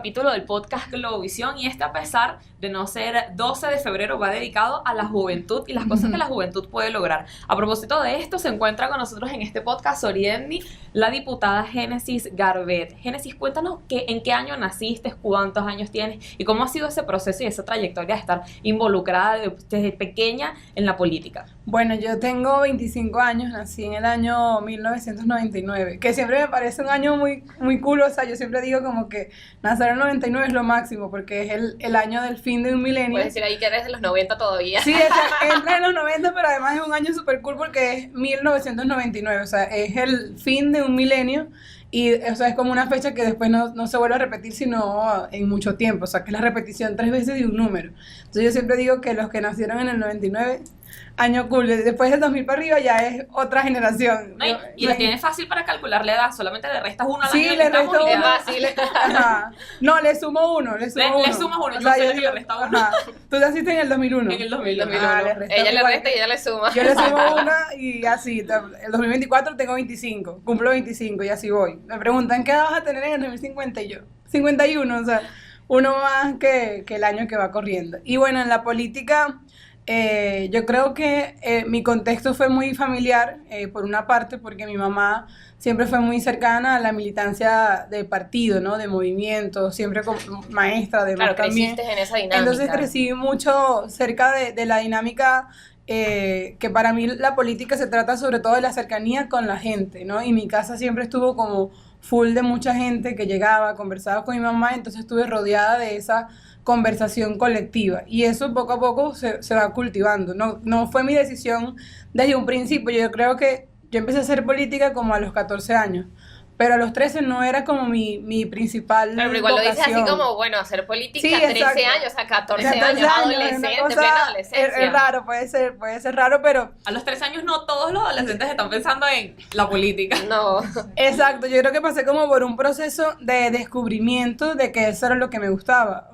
capítulo del podcast Globovisión y a pesar de no ser 12 de febrero, va dedicado a la juventud y las cosas que la juventud puede lograr. A propósito de esto, se encuentra con nosotros en este podcast Oriendy, la diputada Génesis Garbet. Génesis, cuéntanos en qué año naciste, cuántos años tienes y cómo ha sido ese proceso y esa trayectoria de estar involucrada desde pequeña en la política. Bueno, yo tengo 25 años, nací en el año 1999, que siempre me parece un año muy, muy cool. O sea, yo siempre digo como que nacer en el 99 es lo máximo, porque es el año del fin de un milenio. Puedes decir ahí que eres de los 90 todavía. Sí, entra en los 90, pero además es un año súper cool porque es 1999, o sea, es el fin de un milenio. Y o sea, es como una fecha que después no se vuelve a repetir sino en mucho tiempo, o sea, que es la repetición 3 veces de un número. Entonces yo siempre digo que los que nacieron en el 99, año cool, después del 2000 para arriba ya es otra generación. No, y lo tienes fácil para calcular la edad, solamente le restas uno al sí, año. le resto uno. Fácil. Ajá. No, le sumo uno. Le sumas uno, O yo sea, sé que le resta uno. Ajá. Tú naciste en el 2001. En el 2001. Le restas Ella le igual. resta y ella le suma. Yo le sumo una y así, el 2024 tengo 25, cumplo 25 y así voy. Me preguntan, ¿qué vas a tener en el 2050? Y yo, 51, o sea, uno más que el año que va corriendo. Y bueno, en la política, yo creo que mi contexto fue muy familiar, por una parte, porque mi mamá siempre fue muy cercana a la militancia de partido, ¿no? De movimiento, siempre como maestra, además Claro, también. creciste en esa dinámica. Entonces crecí mucho cerca de la dinámica, que para mí la política se trata sobre todo de la cercanía con la gente, ¿no? Y mi casa siempre estuvo como full de mucha gente que llegaba, conversaba con mi mamá, entonces estuve rodeada de esa conversación colectiva y eso poco a poco se va cultivando. No fue mi decisión desde un principio. Yo creo que yo empecé a hacer política como a los 14 años, pero a los 13 no era como mi principal Pero igual vocación. lo dices así como, bueno, hacer política, Sí, 13 exacto. años, o sea, 14 14 años, una adolescente, cosa- plena adolescencia. Es raro, puede ser raro, pero A los 3 años no todos los adolescentes están pensando en la política. No. exacto, yo creo que pasé como por un proceso de descubrimiento de que eso era lo que me gustaba.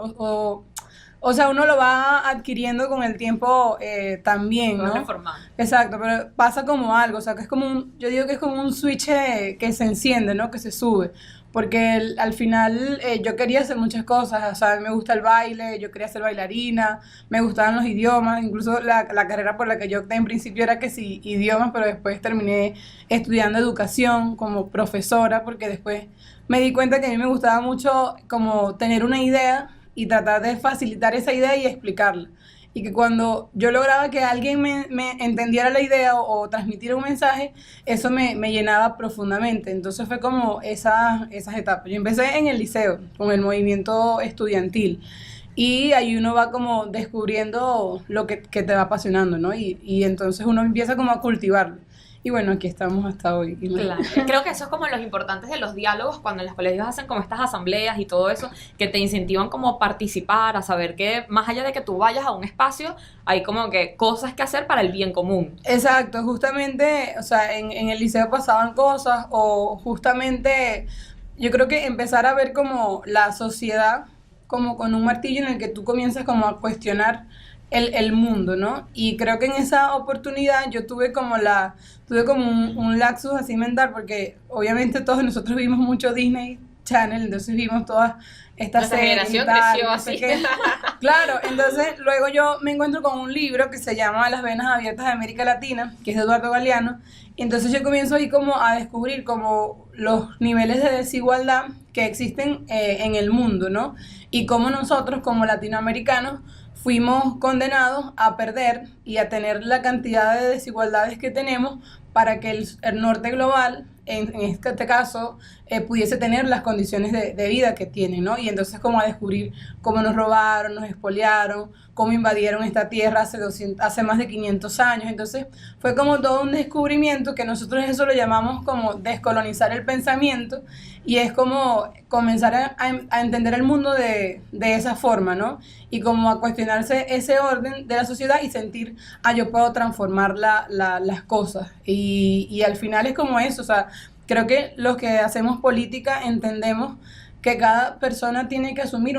O sea, uno lo va adquiriendo con el tiempo también, Vas ¿no? reformando. Exacto, pero pasa como algo, o sea, que es como yo digo que es como un switch que se enciende, ¿no? Que se sube. Porque al final yo quería hacer muchas cosas, o sea, me gusta el baile, yo quería ser bailarina, me gustaban los idiomas, incluso la carrera por la que yo opté en principio era que sí, idiomas, pero después terminé estudiando educación como profesora, porque después me di cuenta que a mí me gustaba mucho como tener una idea y tratar de facilitar esa idea y explicarla. Y que cuando yo lograba que alguien me entendiera la idea o transmitiera un mensaje, eso me llenaba profundamente. Entonces fue como esas etapas. Yo empecé en el liceo, con el movimiento estudiantil. Y ahí uno va como descubriendo lo que te va apasionando, ¿no? Y entonces uno empieza como a cultivarlo. Y bueno, aquí estamos hasta hoy. Claro. Creo que eso es como los importantes de los diálogos cuando en los colegios hacen como estas asambleas y todo eso, que te incentivan como a participar, a saber que más allá de que tú vayas a un espacio, hay como que cosas que hacer para el bien común. Exacto, justamente, o sea, en el liceo pasaban cosas o justamente yo creo que empezar a ver como la sociedad como con un martillo en el que tú comienzas como a cuestionar el mundo, ¿no? Y creo que en esa oportunidad yo tuve como un lapsus así mental, porque obviamente todos nosotros vimos mucho Disney Channel, entonces vimos todas estas Nuestra series y generación tal, creció no sé así. qué. Claro, entonces luego yo me encuentro con un libro que se llama Las venas abiertas de América Latina, que es de Eduardo Galeano, y entonces yo comienzo ahí como a descubrir como los niveles de desigualdad que existen en el mundo, ¿no? Y cómo nosotros como latinoamericanos fuimos condenados a perder y a tener la cantidad de desigualdades que tenemos para que el norte global, en este caso, pudiese tener las condiciones de vida que tienen, ¿no? Y entonces como a descubrir cómo nos robaron, nos expoliaron, cómo invadieron esta tierra hace más de 500 años. Entonces fue como todo un descubrimiento que nosotros eso lo llamamos como descolonizar el pensamiento, y es como comenzar a entender el mundo de esa forma, ¿no? Y como a cuestionarse ese orden de la sociedad y sentir, yo puedo transformar las cosas. Y al final es como eso, o sea, creo que los que hacemos política entendemos que cada persona tiene que asumir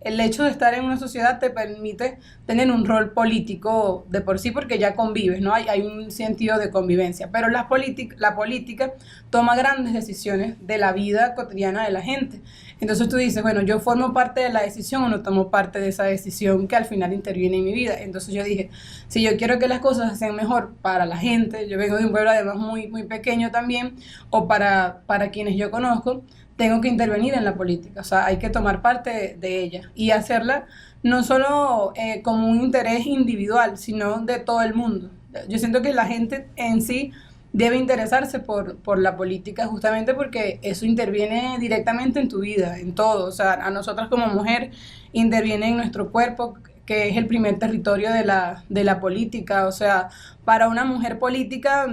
el hecho de estar en una sociedad te permite tener un rol político de por sí porque ya convives, ¿no? Hay un sentido de convivencia, pero la política toma grandes decisiones de la vida cotidiana de la gente. Entonces tú dices, bueno, yo formo parte de la decisión o no tomo parte de esa decisión que al final interviene en mi vida. Entonces yo dije, si yo quiero que las cosas sean mejor para la gente, yo vengo de un pueblo además muy, muy pequeño también, o para quienes yo conozco, tengo que intervenir en la política, o sea, hay que tomar parte de ella y hacerla no solo como un interés individual, sino de todo el mundo. Yo siento que la gente en sí debe interesarse por la política justamente porque eso interviene directamente en tu vida, en todo, o sea, a nosotras como mujer interviene en nuestro cuerpo, que es el primer territorio de la política, o sea, para una mujer política,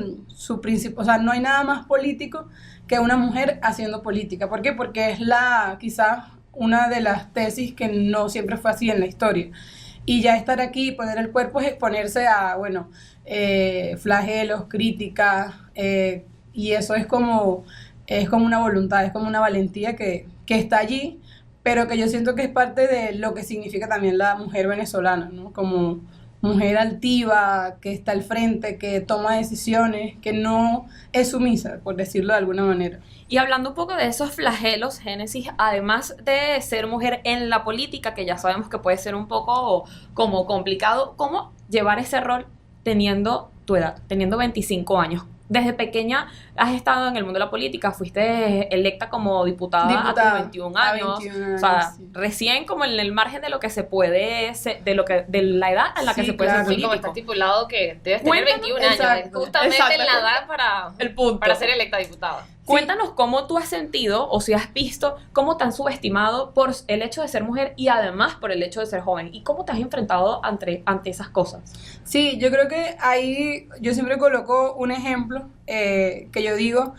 o sea, no hay nada más político que una mujer haciendo política. ¿Por qué? Porque es quizás una de las tesis que no siempre fue así en la historia. Y ya estar aquí, poner el cuerpo es exponerse a, bueno, flagelos, críticas, y eso es como una voluntad, es como una valentía que está allí, pero que yo siento que es parte de lo que significa también la mujer venezolana, ¿no? Como mujer altiva, que está al frente, que toma decisiones, que no es sumisa, por decirlo de alguna manera. Y hablando un poco de esos flagelos, Génesis, además de ser mujer en la política, que ya sabemos que puede ser un poco como complicado, ¿cómo llevar ese rol teniendo tu edad, teniendo 25 años? Desde pequeña has estado en el mundo de la política, fuiste electa como diputada a tus 21 años, o sea, sí. Recién como en el margen de lo que se puede, de la edad en la que Sí, se puede claro. ser Como está político. estipulado que debes tener Cuéntanos, 21 años, exacto, justamente exacto. en la edad El punto. para ser electa diputada. Cuéntanos cómo tú has sentido o si has visto cómo te han subestimado por el hecho de ser mujer y además por el hecho de ser joven y cómo te has enfrentado ante esas cosas. Sí, yo creo que ahí yo siempre coloco un ejemplo que yo digo,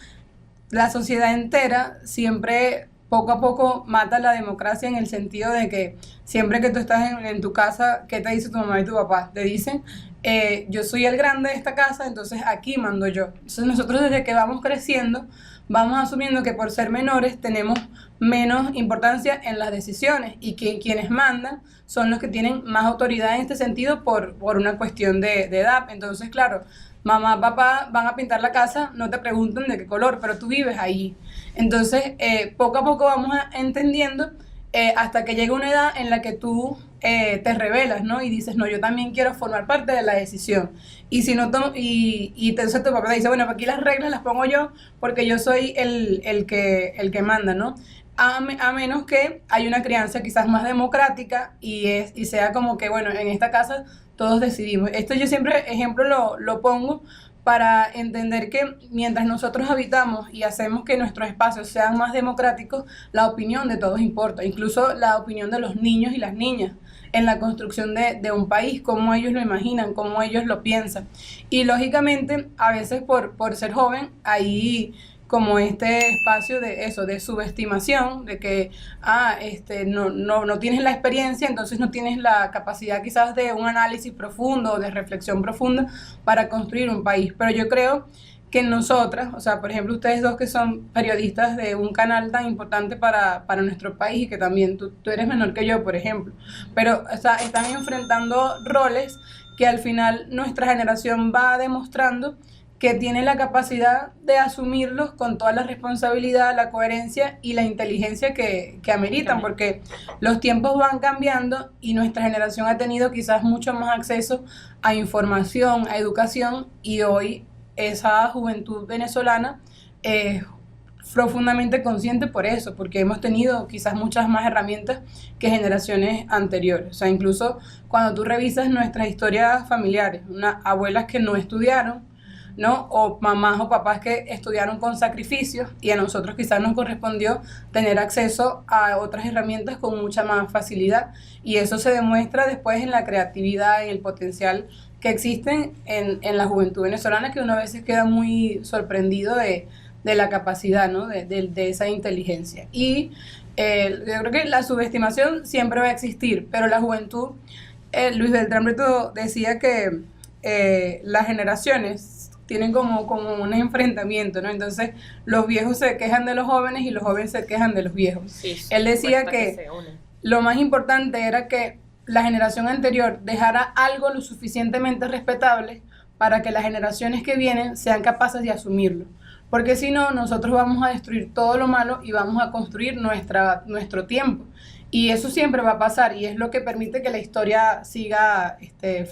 la sociedad entera siempre poco a poco mata la democracia en el sentido de que siempre que tú estás en tu casa, ¿qué te dice tu mamá y tu papá? Te dicen, yo soy el grande de esta casa, entonces aquí mando yo. Entonces nosotros desde que vamos creciendo, vamos asumiendo que por ser menores tenemos menos importancia en las decisiones y que quienes mandan son los que tienen más autoridad en este sentido por una cuestión de edad. Entonces, claro, mamá, papá van a pintar la casa, no te preguntan de qué color, pero tú vives ahí. Entonces, poco a poco vamos entendiendo hasta que llega una edad en la que tú te rebelas, ¿no? Y dices, no, yo también quiero formar parte de la decisión. Y si no tomo, entonces tu papá te dice, bueno, aquí las reglas las pongo yo porque yo soy el que manda, ¿no? A menos que hay una crianza quizás más democrática y sea como que, bueno, en esta casa todos decidimos. Esto yo siempre, ejemplo, lo pongo para entender que mientras nosotros habitamos y hacemos que nuestros espacios sean más democráticos, la opinión de todos importa, incluso la opinión de los niños y las niñas en la construcción de un país, cómo ellos lo imaginan, cómo ellos lo piensan. Y lógicamente, a veces por ser joven, ahí como este espacio de subestimación, de que no tienes la experiencia, entonces no tienes la capacidad quizás de un análisis profundo, de reflexión profunda para construir un país. Pero yo creo que nosotras, o sea, por ejemplo, ustedes dos que son periodistas de un canal tan importante para nuestro país y que también tú eres menor que yo, por ejemplo, pero o sea, están enfrentando roles que al final nuestra generación va demostrando que tiene la capacidad de asumirlos con toda la responsabilidad, la coherencia y la inteligencia que ameritan, porque los tiempos van cambiando y nuestra generación ha tenido quizás mucho más acceso a información, a educación, y hoy esa juventud venezolana es profundamente consciente por eso, porque hemos tenido quizás muchas más herramientas que generaciones anteriores. O sea, incluso cuando tú revisas nuestras historias familiares, unas abuelas que no estudiaron, ¿no? O mamás o papás que estudiaron con sacrificios y a nosotros quizás nos correspondió tener acceso a otras herramientas con mucha más facilidad, y eso se demuestra después en la creatividad, en el potencial que existen en la juventud venezolana, que uno a veces queda muy sorprendido de la capacidad, ¿no? de esa inteligencia. Y yo creo que la subestimación siempre va a existir, pero la juventud, Luis Beltrán Brito decía que las generaciones tienen como un enfrentamiento, ¿no? Entonces los viejos se quejan de los jóvenes y los jóvenes se quejan de los viejos. Sí, Él decía se unen. lo más importante era que la generación anterior dejara algo lo suficientemente respetable para que las generaciones que vienen sean capaces de asumirlo. Porque si no, nosotros vamos a destruir todo lo malo y vamos a construir nuestro tiempo. Y eso siempre va a pasar y es lo que permite que la historia siga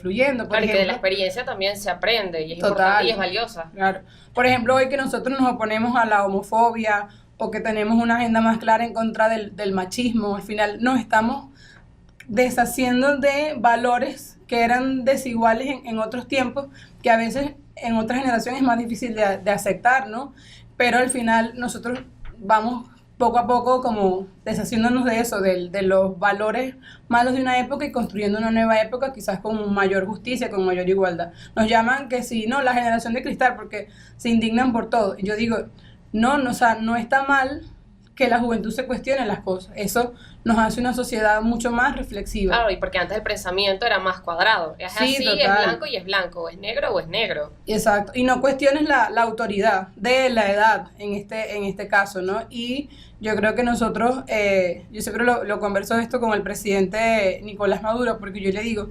fluyendo. Por Claro, y que de la ejemplo, experiencia también se aprende y es Total. importante y es valiosa. claro. Por ejemplo, hoy que nosotros nos oponemos a la homofobia o que tenemos una agenda más clara en contra del machismo, al final nos estamos deshaciendo de valores que eran desiguales en otros tiempos, que a veces en otras generaciones es más difícil de aceptar, ¿no? Pero al final nosotros vamos poco a poco como deshaciéndonos de eso, de los valores malos de una época y construyendo una nueva época quizás con mayor justicia, con mayor igualdad. Nos llaman que si no, la generación de cristal porque se indignan por todo. Y yo digo, no, o sea, no está mal que la juventud se cuestione las cosas. Eso nos hace una sociedad mucho más reflexiva. Claro, y porque antes el pensamiento era más cuadrado. Es Sí, así, total. es blanco y es blanco, o es negro o es negro. Exacto, y no cuestiones la autoridad de la edad en este caso, ¿no? Y yo creo que nosotros, yo siempre lo converso esto con el presidente Nicolás Maduro, porque yo le digo,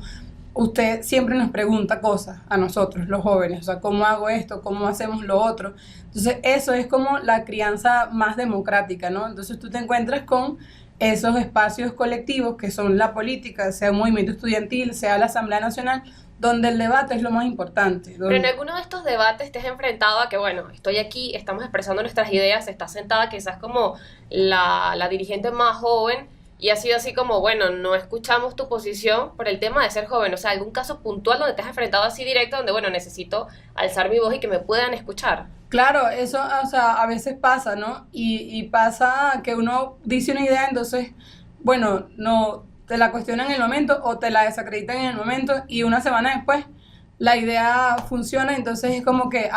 usted siempre nos pregunta cosas a nosotros, los jóvenes, o sea, ¿cómo hago esto? ¿Cómo hacemos lo otro? Entonces, eso es como la crianza más democrática, ¿no? Entonces, tú te encuentras con esos espacios colectivos que son la política, sea un movimiento estudiantil, sea la Asamblea Nacional, donde el debate es lo más importante. Pero en alguno de estos debates te has enfrentado a que, bueno, estoy aquí, estamos expresando nuestras ideas, está sentada quizás como la dirigente más joven y ha sido así como, bueno, no escuchamos tu posición por el tema de ser joven. O sea, algún caso puntual donde te has enfrentado así directo, donde, bueno, necesito alzar mi voz y que me puedan escuchar. Claro, eso, o sea, a veces pasa, ¿no? Y pasa que uno dice una idea, entonces, bueno, no te la cuestionan en el momento o te la desacreditan en el momento y una semana después la idea funciona, entonces es como que,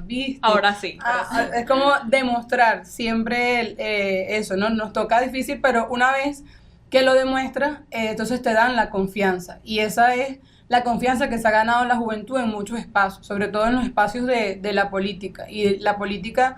viste. Ahora sí. Es como demostrar siempre eso, ¿no? Nos toca difícil, pero una vez que lo demuestras, entonces te dan la confianza. Y esa es la confianza que se ha ganado la juventud en muchos espacios, sobre todo en los espacios de la política. Y la política,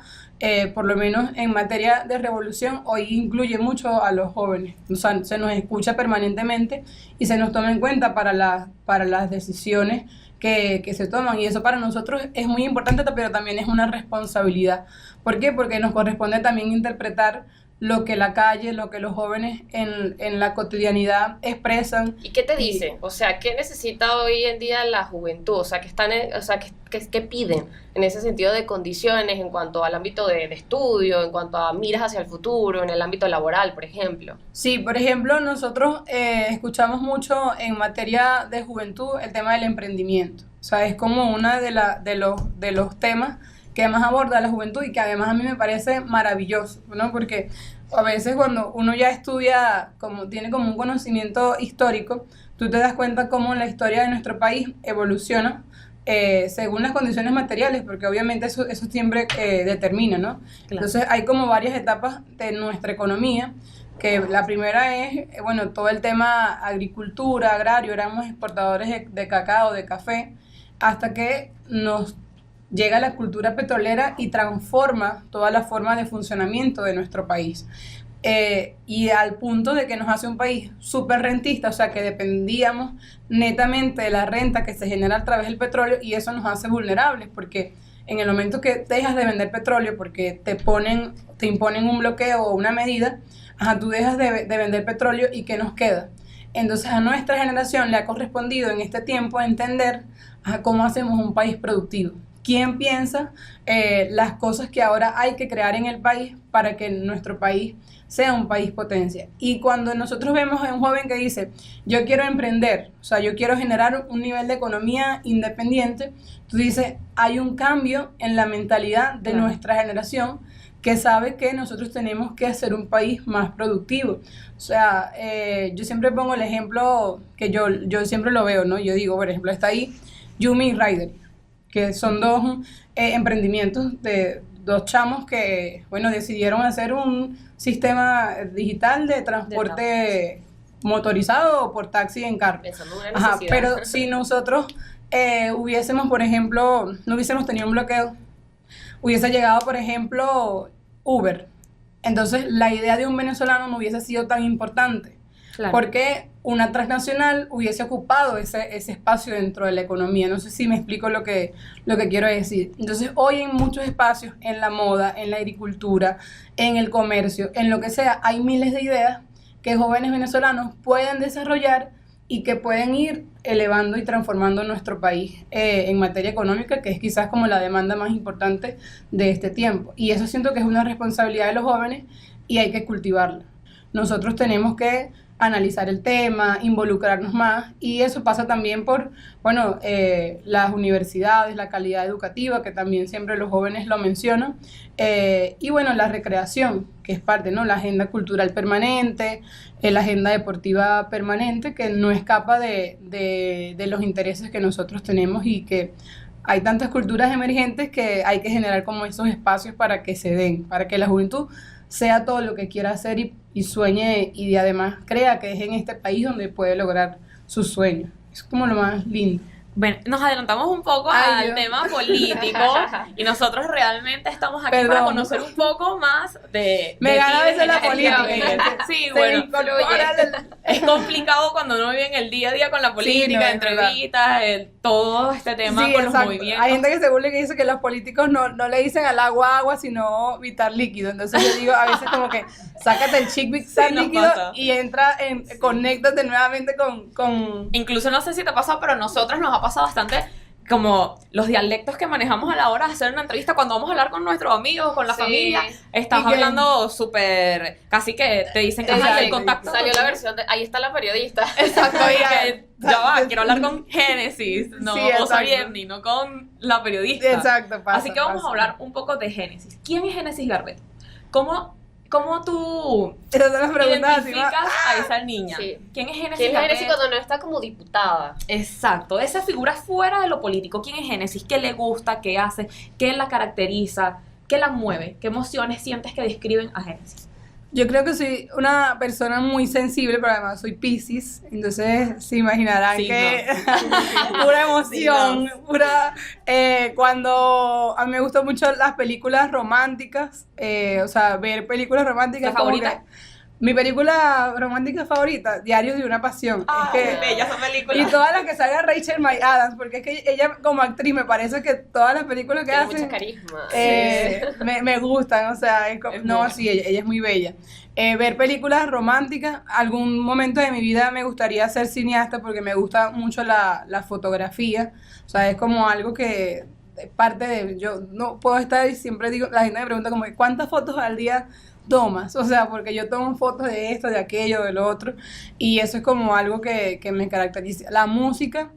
por lo menos en materia de revolución, hoy incluye mucho a los jóvenes. O sea, se nos escucha permanentemente y se nos toma en cuenta para las decisiones que se toman. Y eso para nosotros es muy importante, pero también es una responsabilidad. ¿Por qué? Porque nos corresponde también interpretar lo que la calle, lo que los jóvenes en la cotidianidad expresan. ¿Y qué te dicen? O sea, ¿qué necesita hoy en día la juventud? O sea, ¿qué piden en ese sentido de condiciones en cuanto al ámbito de estudio, en cuanto a miras hacia el futuro, en el ámbito laboral, por ejemplo? Sí, por ejemplo, nosotros escuchamos mucho en materia de juventud el tema del emprendimiento. O sea, es como uno de los temas que más aborda la juventud y que además a mí me parece maravilloso, ¿no? Porque a veces cuando uno ya estudia, tiene como un conocimiento histórico, tú te das cuenta cómo la historia de nuestro país evoluciona según las condiciones materiales, porque obviamente eso siempre determina, ¿no? Claro. Entonces hay como varias etapas de nuestra economía, que la primera es, bueno, todo el tema agricultura, agrario, éramos exportadores de cacao, de café, hasta que nos llega la cultura petrolera y transforma toda la forma de funcionamiento de nuestro país. Y al punto de que nos hace un país súper rentista, o sea que dependíamos netamente de la renta que se genera a través del petróleo y eso nos hace vulnerables porque en el momento que dejas de vender petróleo porque te imponen un bloqueo o una medida, tú dejas de vender petróleo y ¿qué nos queda? Entonces a nuestra generación le ha correspondido en este tiempo entender cómo hacemos un país productivo. ¿Quién piensa las cosas que ahora hay que crear en el país para que nuestro país sea un país potencia? Y cuando nosotros vemos a un joven que dice, yo quiero emprender, o sea, yo quiero generar un nivel de economía independiente, tú dices, hay un cambio en la mentalidad de nuestra generación que sabe que nosotros tenemos que hacer un país más productivo. O sea, yo siempre pongo el ejemplo que yo siempre lo veo, ¿no? Yo digo, por ejemplo, está ahí Yumi y Ryder, que son dos emprendimientos de dos chamos que, bueno, decidieron hacer un sistema digital de transporte motorizado o por taxi en carro. Pensando en una necesidad. Pero si nosotros hubiésemos, por ejemplo, no hubiésemos tenido un bloqueo, hubiese llegado, por ejemplo, Uber entonces la idea de un venezolano no hubiese sido tan importante. Claro. Porque una transnacional hubiese ocupado ese espacio dentro de la economía. No sé si me explico lo que quiero decir. Entonces, hoy en muchos espacios, en la moda, en la agricultura, en el comercio, en lo que sea, hay miles de ideas que jóvenes venezolanos pueden desarrollar y que pueden ir elevando y transformando nuestro país en materia económica, que es quizás como la demanda más importante de este tiempo. Y eso siento que es una responsabilidad de los jóvenes y hay que cultivarla. Nosotros tenemos que analizar el tema, involucrarnos más, y eso pasa también por, bueno, las universidades, la calidad educativa, que también siempre los jóvenes lo mencionan, y bueno, la recreación, que es parte, ¿no? La agenda cultural permanente, la agenda deportiva permanente, que no escapa de los intereses que nosotros tenemos, y que hay tantas culturas emergentes que hay que generar como esos espacios para que se den, para que la juventud sea todo lo que quiera hacer y sueñe, y además crea que es en este país donde puede lograr sus sueños. Es como lo más lindo. Bueno, nos adelantamos un poco al tema político y nosotros realmente estamos aquí para conocer un poco más de Me gana a veces la política. Sí, bueno, es complicado cuando uno vive en el día a día con la política, sí, no, entrevistas, todo este tema con los movimientos. Hay gente que se burla y que dice que los políticos no le dicen al agua, sino vital líquido. Entonces yo digo a veces como que sácate el chic vital líquido y conéctate nuevamente con... Incluso no sé si te pasa, pero a nosotros nos ha pasado bastante como los dialectos que manejamos a la hora de hacer una entrevista cuando vamos a hablar con nuestros amigos, con la familia. Estás hablando súper, casi que te dicen que el contacto. Salió la versión de, ahí está la periodista. Exacto, y que ya va, quiero hablar con Génesis, no Osarienny, no con la periodista. Exacto, pasa. Así que vamos a hablar un poco de Génesis. ¿Quién es Génesis Garbet? ¿Cómo tú identificas a esa niña? Sí. ¿Quién es Génesis? ¿Quién es Génesis cuando no está como diputada? Exacto, esa figura fuera de lo político. ¿Quién es Génesis? ¿Qué le gusta? ¿Qué hace? ¿Qué la caracteriza? ¿Qué la mueve? ¿Qué emociones sientes que describen a Génesis? Yo creo que soy una persona muy sensible, pero además soy Piscis, entonces se imaginarán que pura emoción, pura... cuando a mí me gustan mucho las películas románticas, o sea, ver películas románticas... ¿La favorita? Mi película romántica favorita, Diarios de una Pasión. Es que bella esa película. Y todas las que salga Rachel McAdams, porque es que ella como actriz me parece que todas las películas que tiene hace... mucha carisma. Me gustan, o sea, ella es muy bella. Ver películas románticas, algún momento de mi vida me gustaría ser cineasta porque me gusta mucho la fotografía, o sea, es como algo que es parte de... Yo no puedo estar y siempre digo, la gente me pregunta como, ¿cuántas fotos al día tomas? O sea, porque yo tomo fotos de esto, de aquello, de lo otro, y eso es como algo que me caracteriza. La música,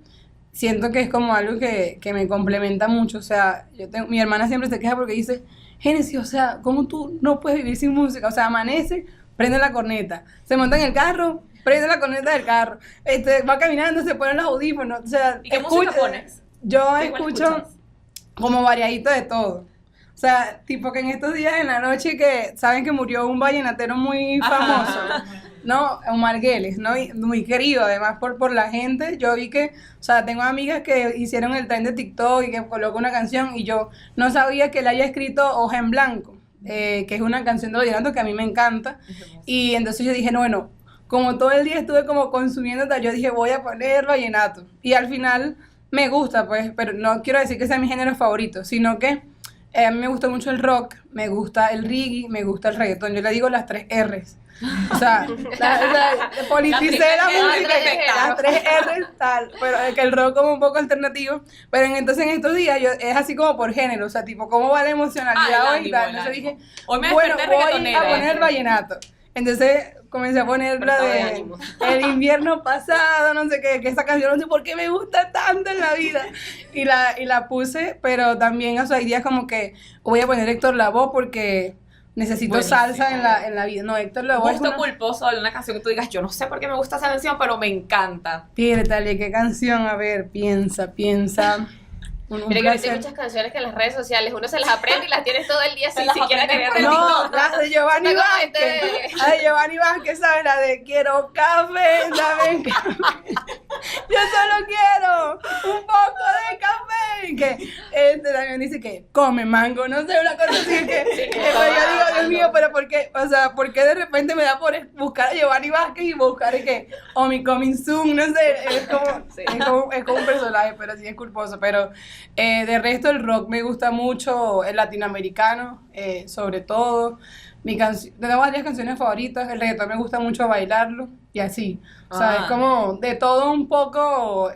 siento que es como algo que me complementa mucho, o sea, mi hermana siempre se queja porque dice, Génesis, o sea, ¿cómo tú no puedes vivir sin música? O sea, amanece, prende la corneta, se monta en el carro, prende la corneta del carro, va caminando, se ponen los audífonos, o sea... ¿Y qué música pones? Yo escucho como variadito de todo. O sea, tipo que en estos días en la noche que saben que murió un vallenatero muy famoso, ¿no? Omar Geles, ¿no? Y muy querido además por la gente. Yo vi que, o sea, tengo amigas que hicieron el trend de TikTok y que colocó una canción y yo no sabía que él haya escrito Hoja en Blanco, que es una canción de vallenato que a mí me encanta. Y entonces yo dije, no, bueno, como todo el día estuve como consumiendo tal, yo dije, voy a poner vallenato. Y al final me gusta, pues, pero no quiero decir que sea mi género favorito, sino que a mí me gusta mucho el rock, me gusta el reggae, me gusta el reggaetón. Yo le digo las 3 R's. O sea, politicé la música, las 3 R's, tal. Pero que el rock como un poco alternativo. Pero entonces en estos días es así como por género. O sea, tipo, ¿cómo va la emocionalidad hoy? Entonces dije, hoy voy a poner vallenato. Entonces comencé a poner la de El invierno pasado, no sé qué, que esa canción no sé por qué me gusta tanto en la vida. Y la puse, pero también, o sea, hay días como que voy a poner Héctor Lavoe porque necesito salsa en la vida. No, Héctor Lavoe es gusto culposo de una canción que tú digas, yo no sé por qué me gusta esa canción, pero me encanta. Piértale, ¿qué canción? A ver, piensa. Mira que hay muchas canciones que en las redes sociales uno se las aprende y las tienes todo el día sin siquiera querer. No, las de Giovanni Vázquez. La de Giovanni Vázquez, ¿sabes? La de quiero café, dame café. yo solo quiero un poco de café. Y que también dice que come mango, no sé, una cosa así que, Sí, que pero toma yo digo, Dios mango. mío, pero ¿por qué? O sea, ¿por qué de repente me da por buscar a Giovanni Vázquez y buscar que o mi coming soon, no sé, Sí. es como un personaje, pero sí es culposo, pero de resto el rock me gusta mucho, el latinoamericano, sobre todo. Tengo varias canciones favoritas, el reggaetón me gusta mucho bailarlo y así. O sea, es como de todo un poco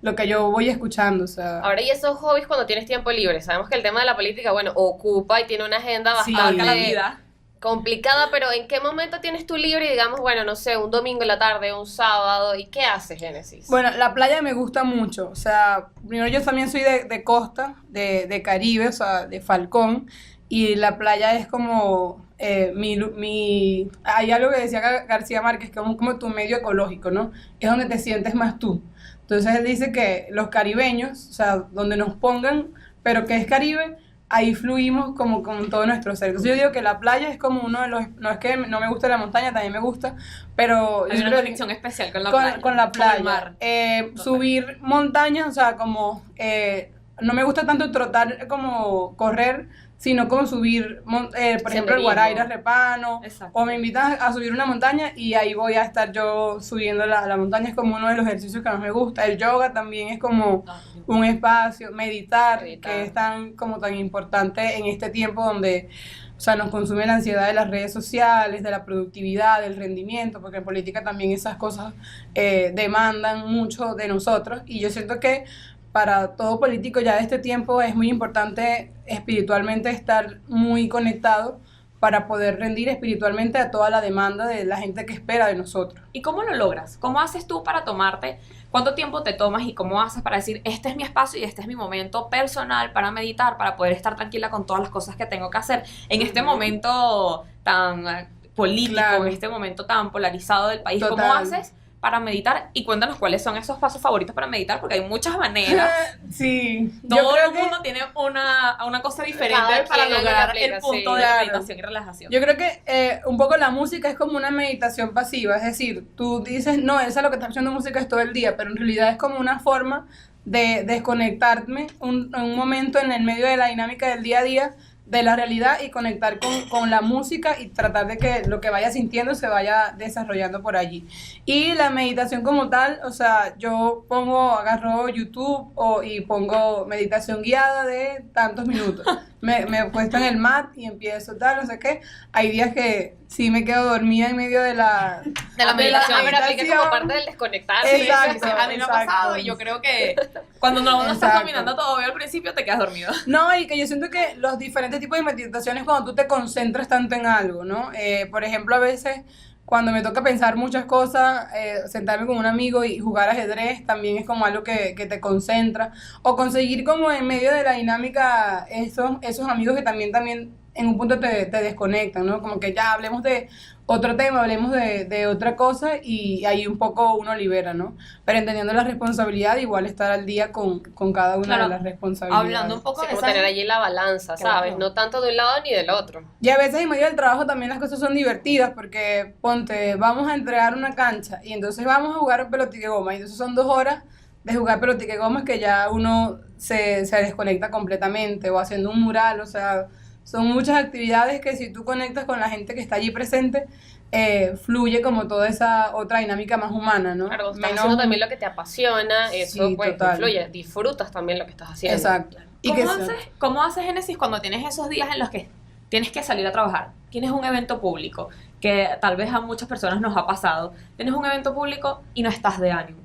lo que yo voy escuchando, o sea. Ahora, y esos hobbies cuando tienes tiempo libre. Sabemos que el tema de la política, bueno, ocupa y tiene una agenda Sí, bastante marca la vida. complicada, pero ¿en qué momento tienes tú libre? Y digamos, bueno, no sé, un domingo en la tarde, un sábado, ¿y qué haces, Génesis? Bueno, la playa me gusta mucho, o sea, primero yo también soy de costa, de Caribe, o sea, de Falcón, y la playa es como hay algo que decía García Márquez, que es como tu medio ecológico, ¿no? Es donde te sientes más tú. Entonces él dice que los caribeños, o sea, donde nos pongan, pero que es Caribe, ahí fluimos como con todo nuestro ser. Entonces yo digo que la playa es como uno de los, no es que no me gusta la montaña, también me gusta, pero Hay yo una creo que conexión especial con la playa. con la el playa. mar. Subir montañas, o sea, como no me gusta tanto trotar como correr, sino como subir, por ejemplo, el Senderismo. Guaraíra Repano, Exacto. o me invitan a subir una montaña y ahí voy a estar yo subiendo la montaña, es como uno de los ejercicios que más me gusta. El yoga también es como un espacio, meditar, que es como tan importante en este tiempo donde, o sea, nos consume la ansiedad de las redes sociales, de la productividad, del rendimiento, porque en política también esas cosas demandan mucho de nosotros, y yo siento que para todo político ya de este tiempo es muy importante espiritualmente estar muy conectado para poder rendir espiritualmente a toda la demanda de la gente que espera de nosotros. ¿Y cómo lo logras? ¿Cómo haces tú para tomarte? ¿Cuánto tiempo te tomas y cómo haces para decir, este es mi espacio y este es mi momento personal para meditar, para poder estar tranquila con todas las cosas que tengo que hacer en este momento tan político, Claro. en este momento tan polarizado del país? ¿Cómo Total. haces para meditar? Y cuéntanos cuáles son esos pasos favoritos para meditar, porque hay muchas maneras. Sí, yo Todo creo el que mundo tiene una cosa diferente Cada para quien lo lograr aplica, el punto sí. de Claro. meditación y relajación. Yo creo que un poco la música es como una meditación pasiva, es decir, tú dices, no, esa es lo que estás escuchando música es todo el día, pero en realidad es como una forma de desconectarme un momento en el medio de la dinámica del día a día, de la realidad, y conectar con la música y tratar de que lo que vaya sintiendo se vaya desarrollando por allí. Y la meditación como tal, o sea, yo agarro YouTube y pongo meditación guiada de tantos minutos. Me he puesto en el mat y empiezo tal, no sé qué. Hay días que sí me quedo dormida en medio de la meditación. Ah, pero aplica como meditación. parte del desconectarse. Exacto. A mí me ha pasado y yo creo que cuando no estás Exacto. dominando todavía al principio te quedas dormido. No, y que yo siento que los diferentes tipos de meditaciones cuando tú te concentras tanto en algo, ¿no? Por ejemplo, a veces cuando me toca pensar muchas cosas, sentarme con un amigo y jugar ajedrez también es como algo que te concentra. O conseguir como en medio de la dinámica esos amigos que también en un punto te desconectan, ¿no? Como que ya hablemos de otro tema, hablemos de otra cosa y ahí un poco uno libera, ¿no? Pero entendiendo la responsabilidad, igual estar al día con cada una Claro, de las responsabilidades. hablando un poco Sí, de como esa... tener allí la balanza, Claro. ¿sabes? No tanto de un lado ni del otro. Y a veces en medio del trabajo también las cosas son divertidas porque, ponte, vamos a entregar una cancha y entonces vamos a jugar pelotique goma y entonces son 2 horas de jugar pelotique goma que ya uno se desconecta completamente, o haciendo un mural, o sea, son muchas actividades que si tú conectas con la gente que está allí presente, fluye como toda esa otra dinámica más humana, ¿no? Claro, estás haciendo también lo que te apasiona, eso Sí, pues total. influye, disfrutas también lo que estás haciendo. Exacto. Y que ¿Cómo haces, Génesis, cuando tienes esos días en los que tienes que salir a trabajar? Tienes un evento público, que tal vez a muchas personas nos ha pasado. Tienes un evento público y no estás de ánimos.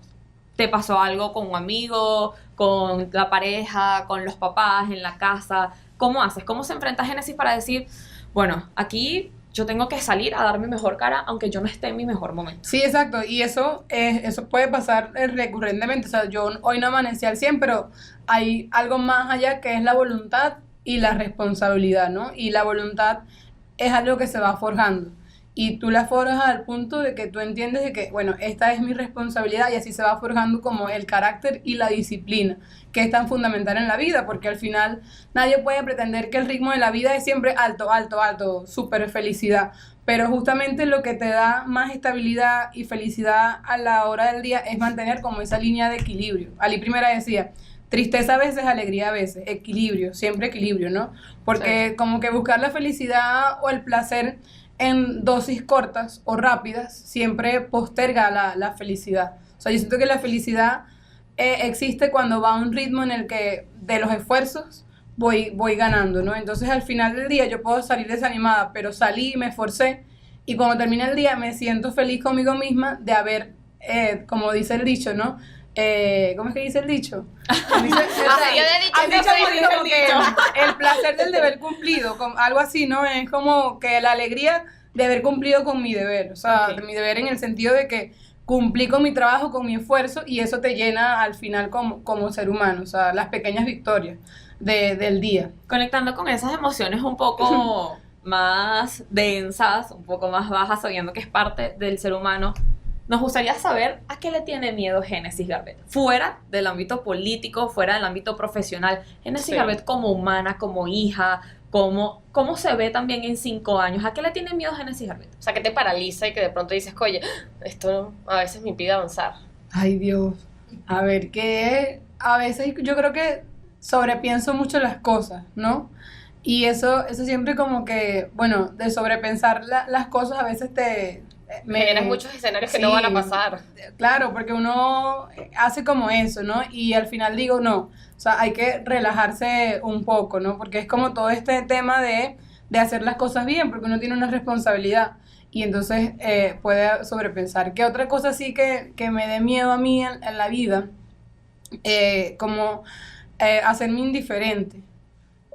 Te pasó algo con un amigo, con la pareja, con los papás, en la casa. ¿Cómo haces? ¿Cómo se enfrenta Génesis para decir, bueno, aquí yo tengo que salir a dar mi mejor cara aunque yo no esté en mi mejor momento? Sí, exacto, y eso puede pasar recurrentemente, o sea, yo hoy no amanecí al 100, pero hay algo más allá que es la voluntad y la responsabilidad, ¿no? Y la voluntad es algo que se va forjando, y tú la forjas al punto de que tú entiendes de que, bueno, esta es mi responsabilidad, y así se va forjando como el carácter y la disciplina, que es tan fundamental en la vida, porque al final nadie puede pretender que el ritmo de la vida es siempre alto, alto, alto, súper felicidad, pero justamente lo que te da más estabilidad y felicidad a la hora del día es mantener como esa línea de equilibrio. Ali Primera decía, tristeza a veces, alegría a veces, equilibrio, siempre equilibrio, ¿no? Porque como que buscar la felicidad o el placer en dosis cortas o rápidas siempre posterga la felicidad. O sea, yo siento que la felicidad existe cuando va a un ritmo en el que de los esfuerzos voy ganando, ¿no? Entonces al final del día yo puedo salir desanimada, pero salí, me esforcé y cuando termina el día me siento feliz conmigo misma de haber, como dice el dicho, ¿no? ¿Cómo es que dice el dicho? Dice, yo le he dicho has dicho eso, algo así dice como el que dicho. el placer del deber cumplido, algo así, ¿no? Es como que la alegría de haber cumplido con mi deber, o sea, Ok. mi deber en el sentido de que cumplí con mi trabajo, con mi esfuerzo y eso te llena al final como ser humano, o sea, las pequeñas victorias del día. Conectando con esas emociones un poco más densas, un poco más bajas, sabiendo que es parte del ser humano, nos gustaría saber a qué le tiene miedo Génesis Garbett. Fuera del ámbito político, fuera del ámbito profesional, Génesis Sí. Garbett como humana, como hija, cómo se ve también en 5 años. ¿A qué le tiene miedo Génesis Garbett? O sea, que te paraliza y que de pronto dices, oye, esto a veces me impide avanzar. Ay, Dios. A ver, que a veces yo creo que sobrepienso mucho las cosas, ¿no? Y eso siempre como que, bueno, de sobrepensar las cosas a veces Me generas muchos escenarios que no van a pasar. Claro, porque uno hace como eso, ¿no? Y al final digo, no, o sea, hay que relajarse un poco, ¿no? Porque es como todo este tema de hacer las cosas bien, porque uno tiene una responsabilidad y entonces puede sobrepensar. ¿Qué otra cosa sí que me dé miedo a mí en la vida? Como hacerme indiferente.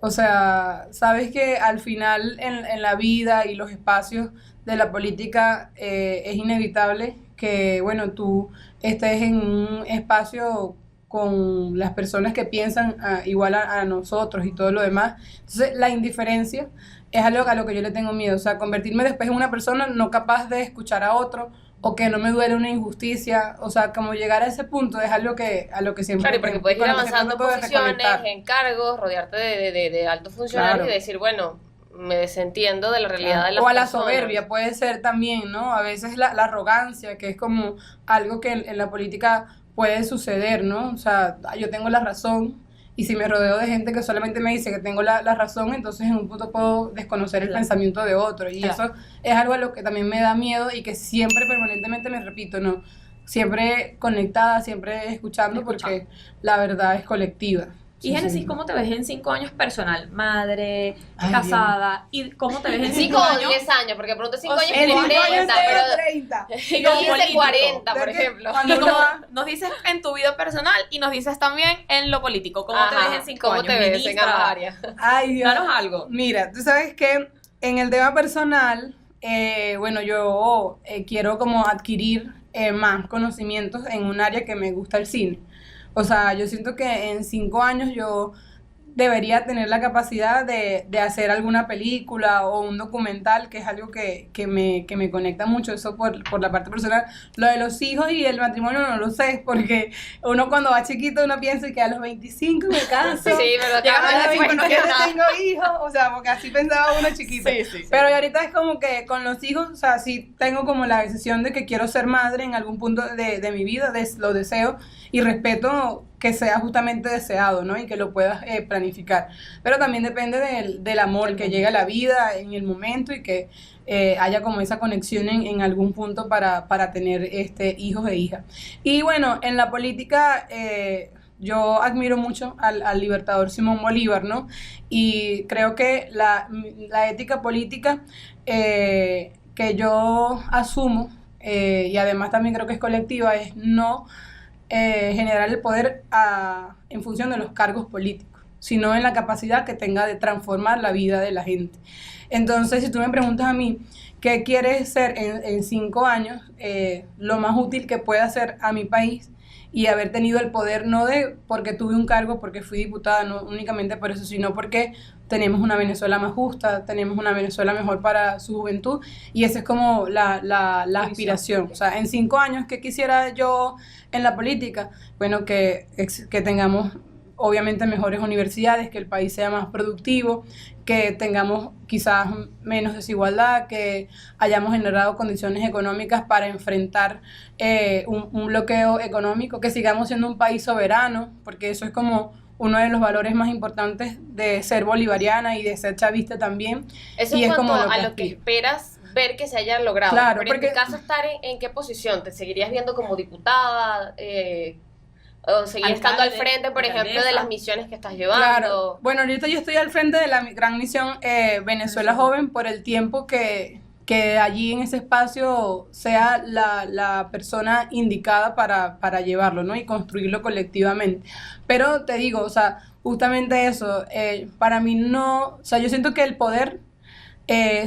O sea, sabes que al final en la vida y los espacios de la política es inevitable que, bueno, tú estés en un espacio con las personas que piensan igual a nosotros y todo lo demás. Entonces, la indiferencia es algo a lo que yo le tengo miedo. O sea, convertirme después en una persona no capaz de escuchar a otro o que no me duele una injusticia. O sea, como llegar a ese punto es algo a lo que siempre... Claro, y porque puedes ir con lo que siempre avanzando en trato de posiciones, reconectar. en cargos, rodearte de altos funcionarios Claro. y decir, bueno, me desentiendo de la realidad de las O a la personas. soberbia puede ser también, ¿no? A veces la arrogancia, que es como algo que en la política puede suceder, ¿no? O sea, yo tengo la razón y si me rodeo de gente que solamente me dice que tengo la razón, entonces en un punto puedo desconocer el Claro. pensamiento de otro. Y Claro. eso es algo a lo que también me da miedo y que siempre permanentemente me repito, ¿no? Siempre conectada, siempre escuchando, porque la verdad es colectiva. Y Sí, Génesis, sí. ¿cómo te ves en 5 años personal? Madre, Ay, casada. ¿Y cómo te ves en 5 5 o años? 10 años, porque de pronto 5 O años sea, es En 5 años 40, tengo pero 30. y como dice político. 40, por ¿De qué? ejemplo. Cuando Y uno como va- nos dices en tu vida personal y nos dices también en lo político. ¿Cómo te Ajá, ves en 5 ¿cómo años? te ves en Ministra, ambas áreas? Ay, Dios. danos algo. Mira, tú sabes que en el tema personal, bueno, yo quiero como adquirir más conocimientos en un área que me gusta el cine. O sea, yo siento que en 5 años yo debería tener la capacidad de hacer alguna película o un documental, que es algo que me conecta mucho, eso por la parte personal. Lo de los hijos y el matrimonio no lo sé, porque uno cuando va chiquito uno piensa que a los 25 me caso, Sí, pero Ya, a los después no 27 queda nada. tengo hijos, o sea, porque así pensaba uno chiquito. sí. Pero ahorita es como que con los hijos, o sea, sí tengo como la decisión de que quiero ser madre en algún punto de mi vida, lo deseo y respeto que sea justamente deseado, ¿no? Y que lo puedas planificar. Pero también depende del amor que llega a la vida en el momento y que haya como esa conexión en algún punto para tener hijos e hijas. Y bueno, en la política... yo admiro mucho al libertador Simón Bolívar, ¿no? Y creo que la ética política que yo asumo, y además también creo que es colectiva, es no generar el poder en función de los cargos políticos, sino en la capacidad que tenga de transformar la vida de la gente. Entonces, si tú me preguntas a mí, ¿qué quieres ser en 5 años? Lo más útil que pueda hacer a mi país y haber tenido el poder, no de porque tuve un cargo, porque fui diputada, no únicamente por eso, sino porque tenemos una Venezuela más justa, tenemos una Venezuela mejor para su juventud, y esa es como la aspiración. O sea, en 5 años, ¿qué quisiera yo en la política? Bueno, que tengamos obviamente mejores universidades, que el país sea más productivo, que tengamos quizás menos desigualdad, que hayamos generado condiciones económicas para enfrentar un bloqueo económico, que sigamos siendo un país soberano, porque eso es como uno de los valores más importantes de ser bolivariana y de ser chavista también. Eso y en es cuanto como a lo que esperas ver que se haya logrado. Claro, pero porque en tu caso, estar en qué posición, ¿te seguirías viendo como diputada? ¿O seguir estando al Alcalde, frente, por ejemplo, de alcaldesa. las misiones que estás llevando? Claro. Bueno, ahorita yo estoy al frente de la gran misión Venezuela Joven por el tiempo que allí en ese espacio sea la persona indicada para llevarlo, ¿no? Y construirlo colectivamente. Pero te digo, o sea, justamente eso, para mí no, o sea, yo siento que el poder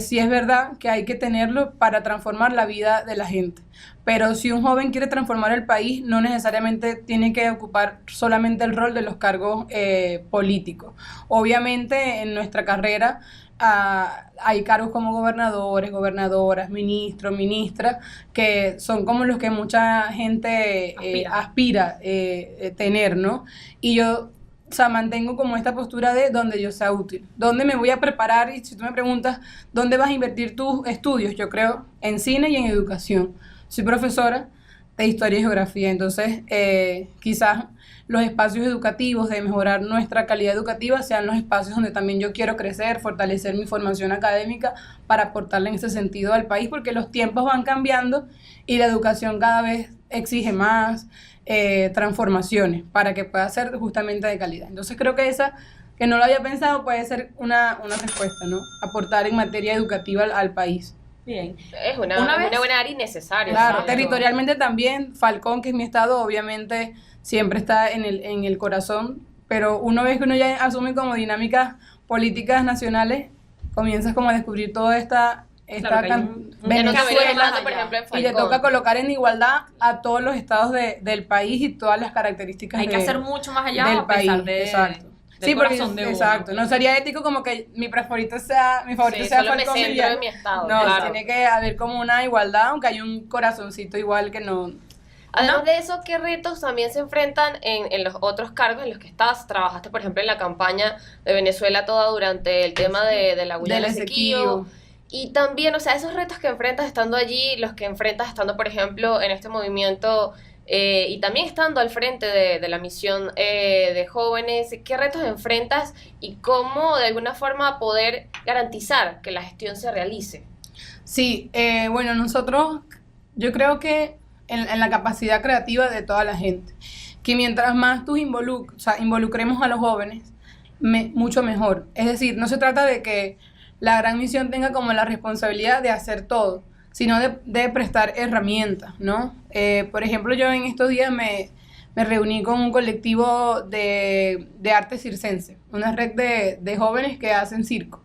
sí es verdad que hay que tenerlo para transformar la vida de la gente. Pero si un joven quiere transformar el país, no necesariamente tiene que ocupar solamente el rol de los cargos políticos. Obviamente, en nuestra carrera hay cargos como gobernadores, gobernadoras, ministros, ministras, que son como los que mucha gente aspira tener, ¿no? Y yo, o sea, mantengo como esta postura de donde yo sea útil, dónde me voy a preparar. Y si tú me preguntas dónde vas a invertir tus estudios, yo creo en cine y en educación. Soy profesora de historia y geografía, entonces quizás los espacios educativos de mejorar nuestra calidad educativa sean los espacios donde también yo quiero crecer, fortalecer mi formación académica para aportarle en ese sentido al país, porque los tiempos van cambiando y la educación cada vez exige más transformaciones para que pueda ser justamente de calidad. Entonces creo que esa, que no lo había pensado, puede ser una respuesta, ¿no? Aportar en materia educativa al país. Bien. Es una buena área innecesaria. Claro, ¿sabes? territorialmente también, Falcón, que es mi estado, obviamente siempre está en el corazón, pero una vez que uno ya asume como dinámicas políticas nacionales, comienzas como a descubrir toda esta Claro que hay un- Ya no Venezuela, cabe hablando, allá. por ejemplo, en y le Falcón. toca colocar en igualdad a todos los estados del país y todas las características Hay que hacer mucho más allá del a pesar país, de, exacto. del Sí, porque corazón de uno. exacto, no sería ético como que mi favorito sea Sí, sea solo me Falcón y centro ya. en mi estado. No, claro. tiene que haber como una igualdad, aunque hay un corazoncito igual que no. Además ¿No? de eso, ¿qué retos también se enfrentan en los otros cargos en los que estás? Trabajaste, por ejemplo, en la campaña de Venezuela toda durante el tema de la huella Del del Esequibo. Esequibo. Y también, o sea, esos retos que enfrentas estando allí, los que enfrentas estando, por ejemplo, en este movimiento y también estando al frente de la misión de jóvenes, ¿qué retos enfrentas y cómo de alguna forma poder garantizar que la gestión se realice? Sí, bueno, nosotros, yo creo que en la capacidad creativa de toda la gente, que mientras más tú involucremos a los jóvenes, mucho mejor. Es decir, no se trata de que la gran misión tenga como la responsabilidad de hacer todo, sino de prestar herramientas, ¿no? Por ejemplo, yo en estos días me reuní con un colectivo de arte circense, una red de jóvenes que hacen circo,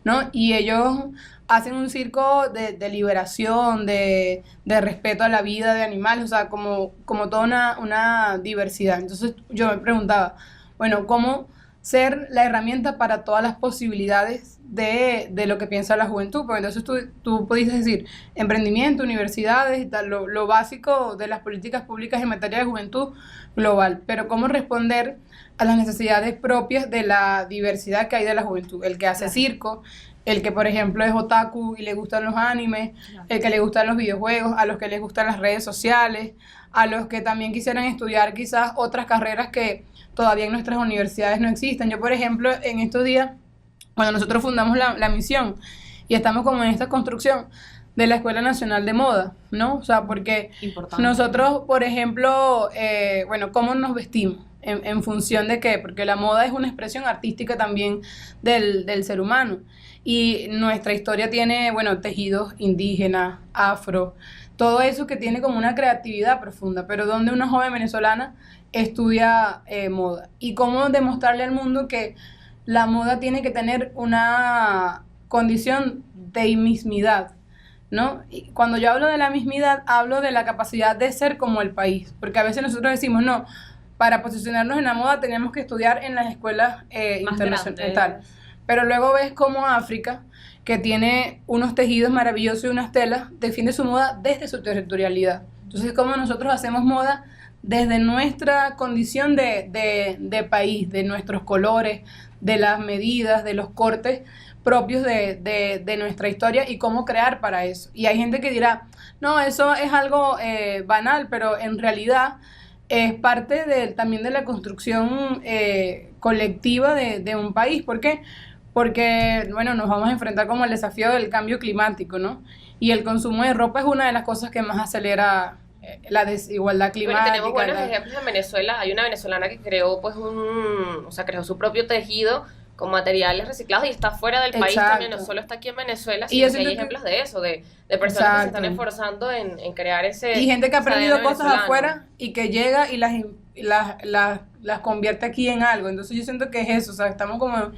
¿no? Y ellos hacen un circo de liberación, de respeto a la vida de animales, o sea, como toda una diversidad. Entonces yo me preguntaba, bueno, ¿cómo ser la herramienta para todas las posibilidades de lo que piensa la juventud? Porque entonces tú pudiste decir emprendimiento, universidades y tal, lo básico de las políticas públicas en materia de juventud global, pero cómo responder a las necesidades propias de la diversidad que hay de la juventud, el que hace circo, el que por ejemplo es otaku y le gustan los animes, el que le gustan los videojuegos, a los que les gustan las redes sociales, a los que también quisieran estudiar quizás otras carreras que todavía en nuestras universidades no existen. Yo, por ejemplo, en estos días, cuando nosotros fundamos la misión y estamos como en esta construcción de la Escuela Nacional de Moda, ¿no? O sea, porque Importante. nosotros, por ejemplo, bueno, ¿cómo nos vestimos? ¿En función de qué? Porque la moda es una expresión artística también del ser humano. Y nuestra historia tiene, bueno, tejidos indígenas, afro, todo eso que tiene como una creatividad profunda, pero donde una joven venezolana estudia moda. Y cómo demostrarle al mundo que la moda tiene que tener una condición de mismidad, ¿no? Y cuando yo hablo de la mismidad, hablo de la capacidad de ser como el país, porque a veces nosotros decimos, no, para posicionarnos en la moda tenemos que estudiar en las escuelas Más internacionales, grandes. tal. Pero luego ves cómo África, que tiene unos tejidos maravillosos y unas telas, defiende su moda desde su territorialidad. Entonces, cómo nosotros hacemos moda desde nuestra condición de país, de nuestros colores, de las medidas, de los cortes propios de nuestra historia y cómo crear para eso. Y hay gente que dirá, no, eso es algo banal, pero en realidad es parte también de la construcción colectiva de un país. ¿Por qué? Porque, bueno, nos vamos a enfrentar como al desafío del cambio climático, ¿no? Y el consumo de ropa es una de las cosas que más acelera la desigualdad climática. Bueno, tenemos buenos ejemplos en Venezuela. Hay una venezolana que creó pues creó su propio tejido con materiales reciclados y está fuera del país también, no solo está aquí en Venezuela, sino que hay ejemplos de eso, de personas que se están esforzando en crear ese... Y gente que ha aprendido cosas afuera y que llega y las convierte aquí en algo. Entonces yo siento que es eso, o sea, estamos como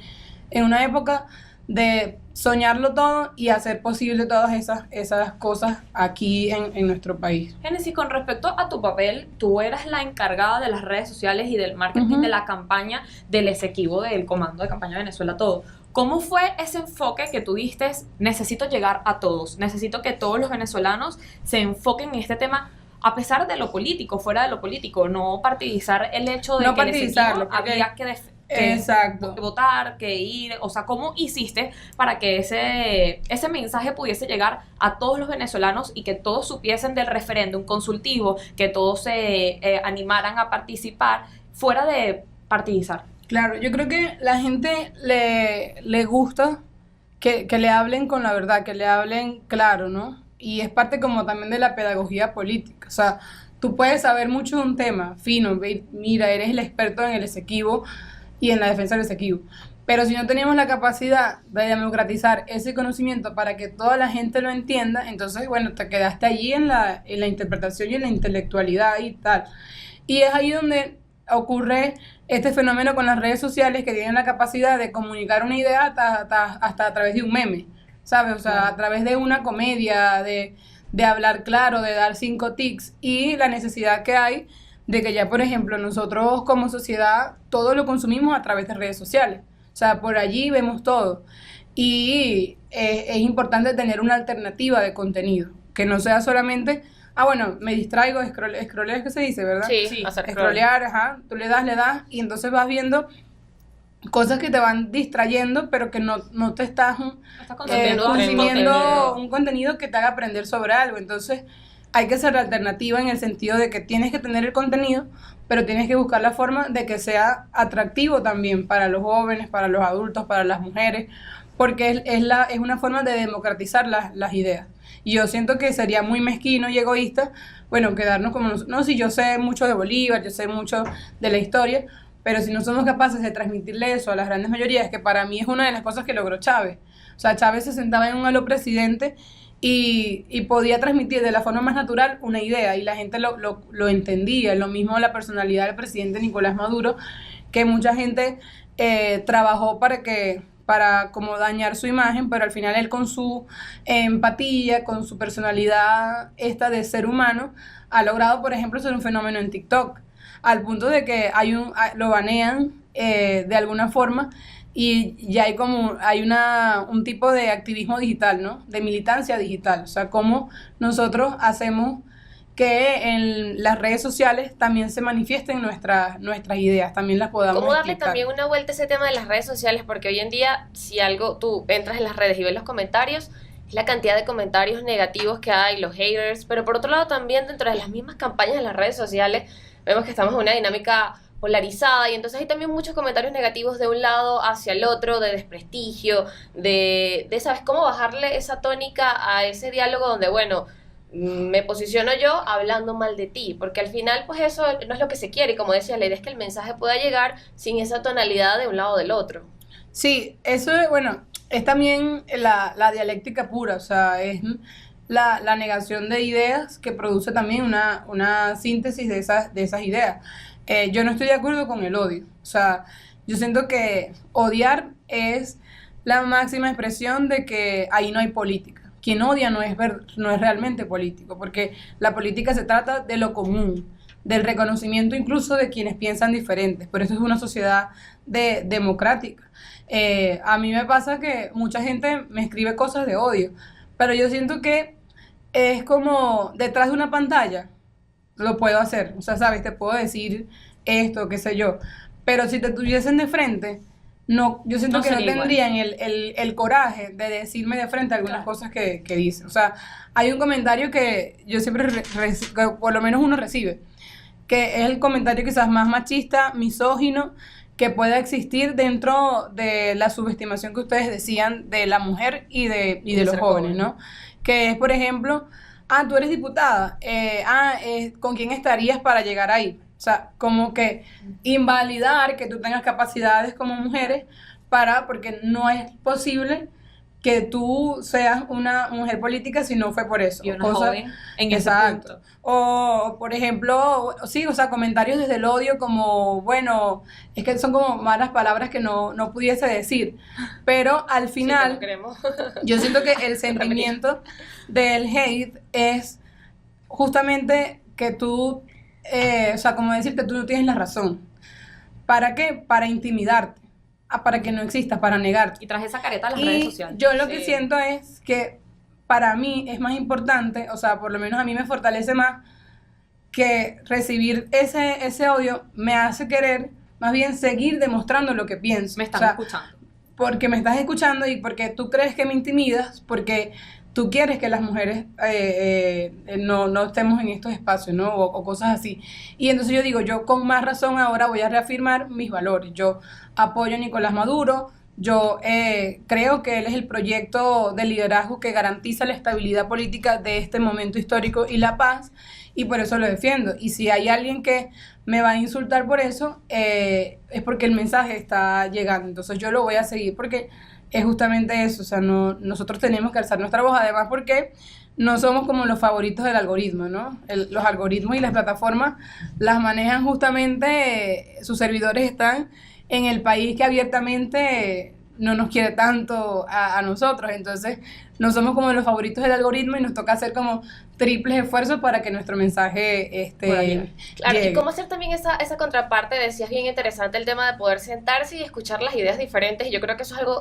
en una época de soñarlo todo y hacer posible todas esas cosas aquí en nuestro país. Génesis, con respecto a tu papel, tú eras la encargada de las redes sociales y del marketing de la campaña del Esequibo, del Comando de Campaña Venezuela Todo. ¿Cómo fue ese enfoque que tú diste? Necesito llegar a todos, necesito que todos los venezolanos se enfoquen en este tema, a pesar de lo político, fuera de lo político, no partidizar el hecho de que el Esequibo había que exacto, votar, que ir, o sea, ¿cómo hiciste para que ese mensaje pudiese llegar a todos los venezolanos y que todos supiesen del referéndum consultivo, que todos se animaran a participar fuera de partidizar? Claro, yo creo que la gente le gusta que le hablen con la verdad, que le hablen claro, ¿no? Y es parte como también de la pedagogía política, o sea, tú puedes saber mucho de un tema, fino, mira, eres el experto en el Esequibo y en la defensa del Esequibo. Pero si no tenemos la capacidad de democratizar ese conocimiento para que toda la gente lo entienda, entonces, bueno, te quedaste allí en la interpretación y en la intelectualidad y tal. Y es ahí donde ocurre este fenómeno con las redes sociales que tienen la capacidad de comunicar una idea hasta a través de un meme, ¿sabes? O sea, a través de una comedia, de hablar claro, de dar 5 tics y la necesidad que hay de que ya, por ejemplo, nosotros como sociedad todo lo consumimos a través de redes sociales. O sea, por allí vemos todo. Y es importante tener una alternativa de contenido, que no sea solamente, bueno, me distraigo, scrollear es que se dice, ¿verdad? Sí, hacer scrollear, ajá, tú le das, y entonces vas viendo cosas que te van distrayendo, pero que no te estás consumiendo un contenido que te haga aprender sobre algo. Entonces hay que ser alternativa en el sentido de que tienes que tener el contenido, pero tienes que buscar la forma de que sea atractivo también para los jóvenes, para los adultos, para las mujeres, porque es una forma de democratizar las ideas. Y yo siento que sería muy mezquino y egoísta, bueno, quedarnos como no, si yo sé mucho de Bolívar, yo sé mucho de la historia, pero si no somos capaces de transmitirle eso a las grandes mayorías, que para mí es una de las cosas que logró Chávez. O sea, Chávez se sentaba en un halo presidente y podía transmitir de la forma más natural una idea y la gente lo entendía. Lo mismo la personalidad del presidente Nicolás Maduro, que mucha gente trabajó para como dañar su imagen, pero al final él con su empatía, con su personalidad de ser humano, ha logrado, por ejemplo, ser un fenómeno en TikTok, al punto de que lo banean de alguna forma. Y ya hay un tipo de activismo digital, ¿no? De militancia digital. O sea, cómo nosotros hacemos que en las redes sociales también se manifiesten nuestras ideas, también las podamos ¿Cómo darle explicar? también una vuelta a ese tema de las redes sociales? Porque hoy en día, si tú entras en las redes y ves los comentarios, es la cantidad de comentarios negativos que hay, los haters, pero por otro lado también dentro de las mismas campañas en las redes sociales, vemos que estamos en una dinámica polarizada y entonces hay también muchos comentarios negativos de un lado hacia el otro, de desprestigio, de ¿sabes cómo bajarle esa tónica a ese diálogo donde, bueno, me posiciono yo hablando mal de ti? Porque al final, pues eso no es lo que se quiere, y como decías, la idea es que el mensaje pueda llegar sin esa tonalidad de un lado o del otro. Sí, eso es, bueno, es también la dialéctica pura, o sea, es la negación de ideas que produce también una síntesis de esas ideas. Yo no estoy de acuerdo con el odio, o sea, yo siento que odiar es la máxima expresión de que ahí no hay política. Quien odia no es realmente político, porque la política se trata de lo común, del reconocimiento incluso de quienes piensan diferentes. Por eso es una sociedad democrática. A mí me pasa que mucha gente me escribe cosas de odio, pero yo siento que es como detrás de una pantalla lo puedo hacer, o sea, sabes, te puedo decir esto, qué sé yo, pero si te tuviesen de frente, no, yo siento No que no sería igual. tendrían el coraje de decirme de frente algunas cosas que dicen. O sea, hay un comentario que yo siempre, que por lo menos uno recibe, que es el comentario quizás más machista, misógino, que pueda existir dentro de la subestimación que ustedes decían de la mujer y de los ser jóvenes, joven. ¿no? Que es, por ejemplo, tú eres diputada, ¿con quién estarías para llegar ahí? O sea, como que invalidar que tú tengas capacidades como mujeres porque no es posible que tú seas una mujer política si no fue por eso. Y una joven en ese Exacto. punto. O, por ejemplo, sí, o sea, comentarios desde el odio como, bueno, es que son como malas palabras que no pudiese decir, pero al Sí, que final... no queremos. Yo siento que el sentimiento del hate es justamente que tú, o sea, como decirte, tú no tienes la razón. ¿Para qué? Para intimidarte, para que no existas, para negarte. Y tras esa careta de las redes Y sociales. yo lo que Sí. siento es que para mí es más importante, o sea, por lo menos a mí me fortalece más que recibir ese odio me hace querer más bien seguir demostrando lo que pienso. Me están O sea, escuchando. porque me estás escuchando y porque tú crees que me intimidas, porque tú quieres que las mujeres no estemos en estos espacios, ¿no? O cosas así. Y entonces yo digo, yo con más razón ahora voy a reafirmar mis valores. Yo apoyo a Nicolás Maduro, yo creo que él es el proyecto de liderazgo que garantiza la estabilidad política de este momento histórico y la paz, y por eso lo defiendo. Y si hay alguien que me va a insultar por eso, es porque el mensaje está llegando. Entonces yo lo voy a seguir porque es justamente eso. O sea, nosotros tenemos que alzar nuestra voz, además porque no somos como los favoritos del algoritmo, ¿no? Los algoritmos y las plataformas las manejan justamente, sus servidores están en el país que abiertamente no nos quiere tanto a nosotros. Entonces no somos como los favoritos del algoritmo y nos toca hacer como triples esfuerzos para que nuestro mensaje Pueda llegar. Claro, llegue. y cómo hacer también esa contraparte, decías bien interesante el tema de poder sentarse y escuchar las ideas diferentes, y yo creo que eso es algo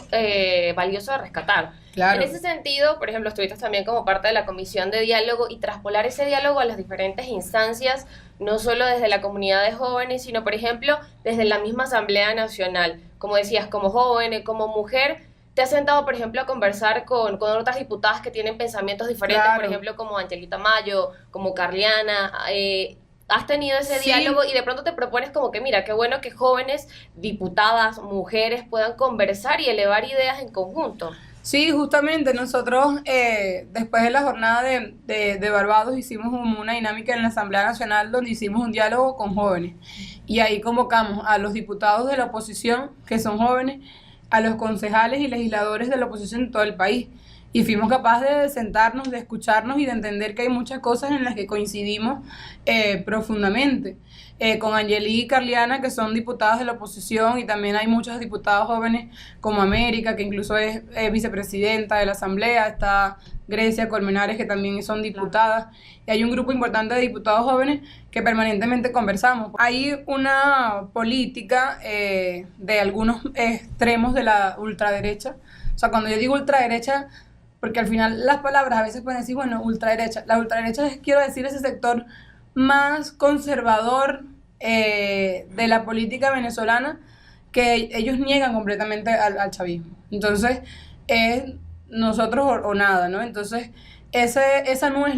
valioso de rescatar. Claro. En ese sentido, por ejemplo, estuviste también como parte de la comisión de diálogo y traspolar ese diálogo a las diferentes instancias, no solo desde la comunidad de jóvenes, sino, por ejemplo, desde la misma Asamblea Nacional. Como decías, como joven, como mujer, ¿te has sentado, por ejemplo, a conversar con otras diputadas que tienen pensamientos diferentes, Claro. por ejemplo, como Angelita Mayo, como Carliana? Has tenido ese Sí. diálogo y de pronto te propones como que, mira, qué bueno que jóvenes, diputadas, mujeres puedan conversar y elevar ideas en conjunto. Sí, justamente nosotros después de la jornada de Barbados hicimos como una dinámica en la Asamblea Nacional donde hicimos un diálogo con jóvenes y ahí convocamos a los diputados de la oposición, que son jóvenes, a los concejales y legisladores de la oposición de todo el país, y fuimos capaces de sentarnos, de escucarnos y de entender que hay muchas cosas en las que coincidimos profundamente. Con Angeli y Carliana, que son diputadas de la oposición, y también hay muchos diputados jóvenes como América, que incluso es vicepresidenta de la Asamblea, está Grecia Colmenares, que también son diputadas, y hay un grupo importante de diputados jóvenes que permanentemente conversamos. Hay una política de algunos extremos de la ultraderecha. O sea, cuando yo digo ultraderecha, porque al final las palabras a veces pueden decir, bueno, ultraderecha. La ultraderecha es, quiero decir, ese sector más conservador de la política venezolana, que ellos niegan completamente al chavismo. Entonces, es nosotros o nada, ¿no? Entonces, esa no es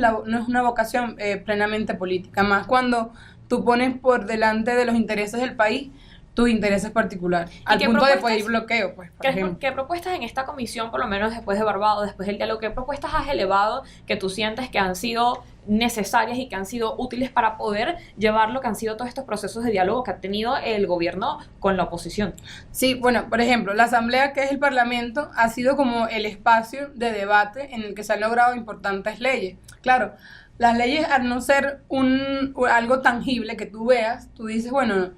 una vocación plenamente política, más cuando tú pones por delante de los intereses del país tus intereses particulares, al qué punto de propuestas? pedir bloqueo, pues, por ejemplo. ¿Qué propuestas en esta comisión, por lo menos después de Barbados, después del diálogo, qué propuestas has elevado que tú sientes que han sido necesarias y que han sido útiles para poder llevar lo que han sido todos estos procesos de diálogo que ha tenido el gobierno con la oposición? Sí, bueno, por ejemplo, la Asamblea, que es el Parlamento, ha sido como el espacio de debate en el que se han logrado importantes leyes. Claro, las leyes, al no ser algo tangible que tú veas, tú dices, bueno,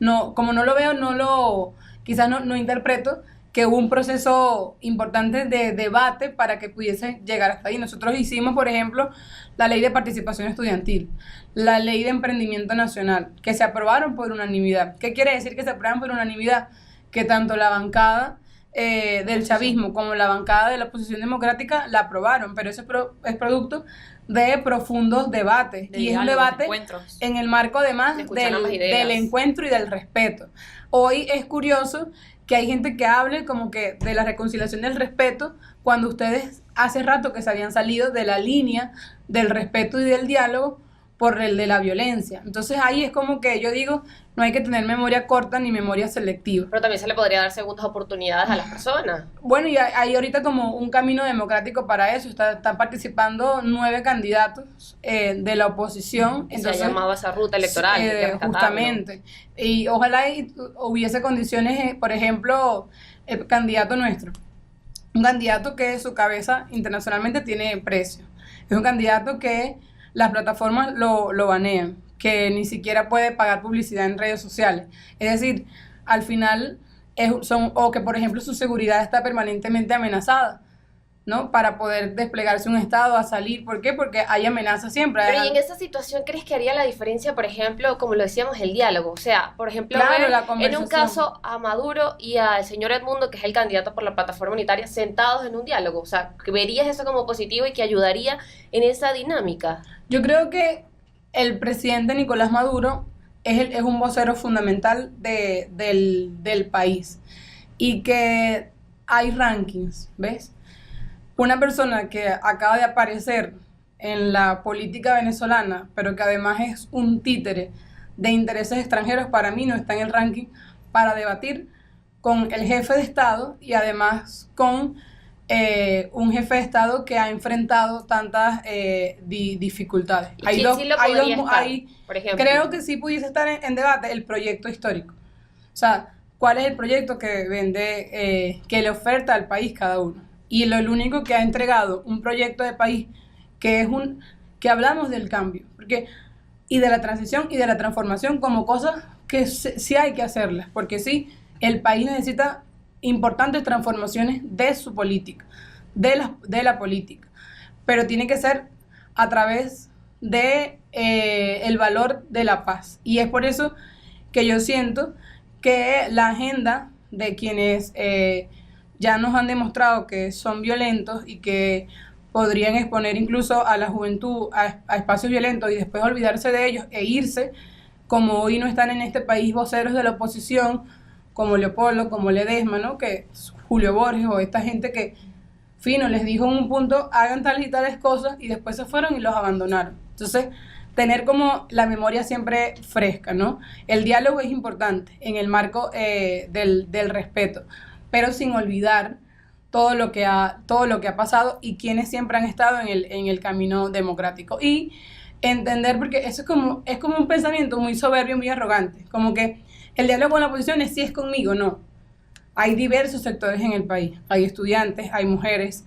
no, como no lo veo, quizás no interpreto que hubo un proceso importante de debate para que pudiese llegar hasta ahí. Nosotros hicimos, por ejemplo, la ley de participación estudiantil, la ley de emprendimiento nacional, que se aprobaron por unanimidad. ¿Qué quiere decir que se aprueban por unanimidad? Que tanto la bancada del chavismo como la bancada de la oposición democrática la aprobaron, pero eso es producto de profundos debates. De Y es un diálogos, debate encuentros. en el marco además De escuchar ambas ideas. del encuentro y del respeto. Hoy es curioso que hay gente que hable como que de la reconciliación del respeto cuando ustedes hace rato que se habían salido de la línea del respeto y del diálogo por el de la violencia. Entonces ahí es como que yo digo, no hay que tener memoria corta ni memoria selectiva. Pero también se le podría dar segundas oportunidades a las personas. Bueno, y hay ahorita como un camino democrático para eso. Están participando 9 candidatos de la oposición. Se ha llamado esa ruta electoral. que hay que rescatarlo. Justamente. Y ojalá hubiese condiciones, por ejemplo, el candidato nuestro. Un candidato que su cabeza internacionalmente tiene precio. Es un candidato que las plataformas lo banean, que ni siquiera puede pagar publicidad en redes sociales. Es decir, al final, o que por ejemplo su seguridad está permanentemente amenazada, ¿no? Para poder desplegarse un estado, a salir. ¿Por qué? Porque hay amenazas siempre. Pero ¿y en esa situación crees que haría la diferencia, por ejemplo, como lo decíamos, el diálogo? O sea, por ejemplo, Claro, ver la en un conversación. caso a Maduro y al señor Edmundo, que es el candidato por la plataforma unitaria, sentados en un diálogo. O sea, ¿verías eso como positivo y que ayudaría en esa dinámica? Yo creo que el presidente Nicolás Maduro es un vocero fundamental del país y que hay rankings, ¿ves? Una persona que acaba de aparecer en la política venezolana, pero que además es un títere de intereses extranjeros, para mí no está en el ranking para debatir con el jefe de Estado y además con un jefe de Estado que ha enfrentado tantas dificultades. ¿Y quién sí lo podría estar, por ejemplo? Creo que sí pudiese estar en debate el proyecto histórico. O sea, ¿cuál es el proyecto que vende, que le oferta al país cada uno? Y el único que ha entregado un proyecto de país que que hablamos del cambio, y de la transición y de la transformación como cosas que sí hay que hacerlas, porque sí, el país necesita importantes transformaciones de su política, de la política, pero tiene que ser a través de el valor de la paz. Y es por eso que yo siento que la agenda de quienes ya nos han demostrado que son violentos y que podrían exponer incluso a la juventud a espacios violentos y después olvidarse de ellos e irse, como hoy no están en este país voceros de la oposición, como Leopoldo, como Ledesma, ¿no? Que Julio Borges o esta gente que, fino, les dijo en un punto, hagan tales y tales cosas, y después se fueron y los abandonaron. Entonces, tener como la memoria siempre fresca, ¿no? El diálogo es importante en el marco del respeto, pero sin olvidar todo lo que ha pasado y quienes siempre han estado en el camino democrático. Y entender, porque eso es como un pensamiento muy soberbio, muy arrogante, como que el diálogo con la oposición es si es conmigo, no. Hay diversos sectores en el país, hay estudiantes, hay mujeres,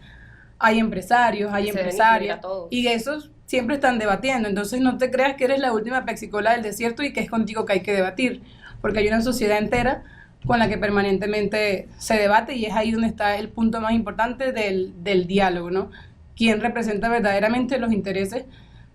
hay empresarios, hay empresarias, y esos siempre están debatiendo. Entonces no te creas que eres la última pexicola del desierto y que es contigo que hay que debatir, porque hay una sociedad entera con la que permanentemente se debate, y es ahí donde está el punto más importante del diálogo, ¿no? ¿Quién representa verdaderamente los intereses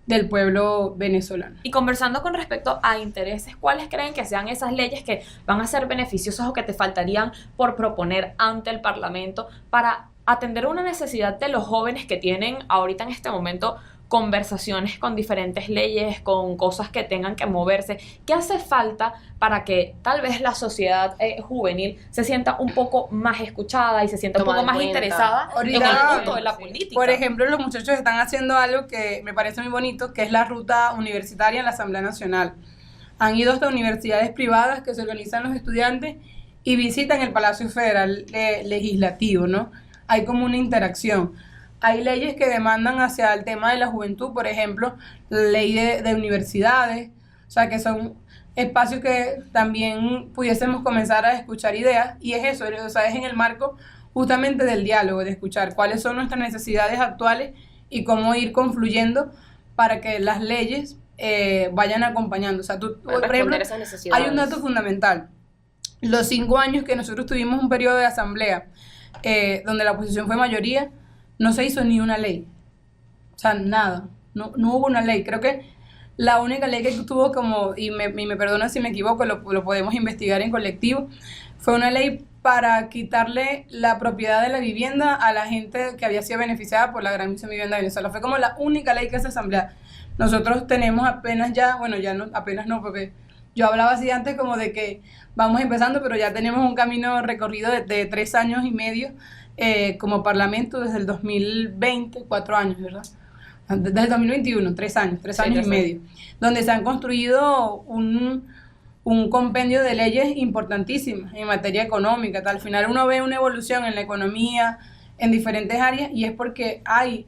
del pueblo venezolano? Y conversando con respecto a intereses, ¿cuáles creen que sean esas leyes que van a ser beneficiosas o que te faltarían por proponer ante el Parlamento para atender una necesidad de los jóvenes que tienen ahorita en este momento conversaciones con diferentes leyes, con cosas que tengan que moverse? ¿Qué hace falta para que tal vez la sociedad juvenil se sienta un poco más escuchada y se sienta un poco más interesada en el punto de la política? Por ejemplo, los muchachos están haciendo algo que me parece muy bonito, que es la ruta universitaria en la Asamblea Nacional. Han ido hasta universidades privadas que se organizan los estudiantes y visitan el Palacio Federal Legislativo, ¿no? Hay como una interacción. Hay leyes que demandan hacia el tema de la juventud, por ejemplo, la ley de universidades, o sea, que son espacios que también pudiésemos comenzar a escuchar ideas, y es eso, o sea, es en el marco justamente del diálogo, de escuchar cuáles son nuestras necesidades actuales y cómo ir confluyendo para que las leyes vayan acompañando. O sea, por ejemplo, hay un dato fundamental. Los 5 años que nosotros tuvimos un periodo de asamblea, donde la oposición fue mayoría, no se hizo ni una ley. O sea, nada. No hubo una ley. Creo que la única ley que tuvo y me perdona si me equivoco, lo podemos investigar en colectivo, fue una ley para quitarle la propiedad de la vivienda a la gente que había sido beneficiada por la Gran Misión Vivienda de Venezuela. Fue como la única ley que hace asamblea. Nosotros tenemos apenas ya, bueno, ya no, apenas no, porque yo hablaba así antes como de que vamos empezando, pero ya tenemos un camino recorrido de 3 años y medio como parlamento desde el 2020, 4 años, ¿verdad? Desde el 2021, 3 años, 3 años y medio, donde se han construido un compendio de leyes importantísimas en materia económica. Al final uno ve una evolución en la economía, en diferentes áreas, y es porque hay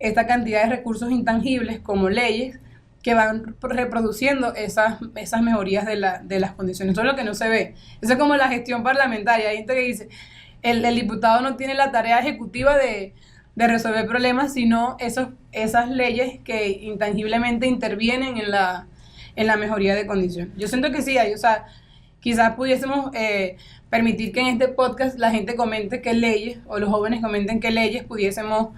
esta cantidad de recursos intangibles como leyes que van reproduciendo esas mejorías de las condiciones. Eso es lo que no se ve. Eso es como la gestión parlamentaria. Hay gente que dice, el diputado no tiene la tarea ejecutiva de resolver problemas, sino esas leyes que intangiblemente intervienen en la mejoría de condiciones. Yo siento que sí hay, o sea, quizás pudiésemos permitir que en este podcast la gente comente qué leyes, o los jóvenes comenten qué leyes pudiésemos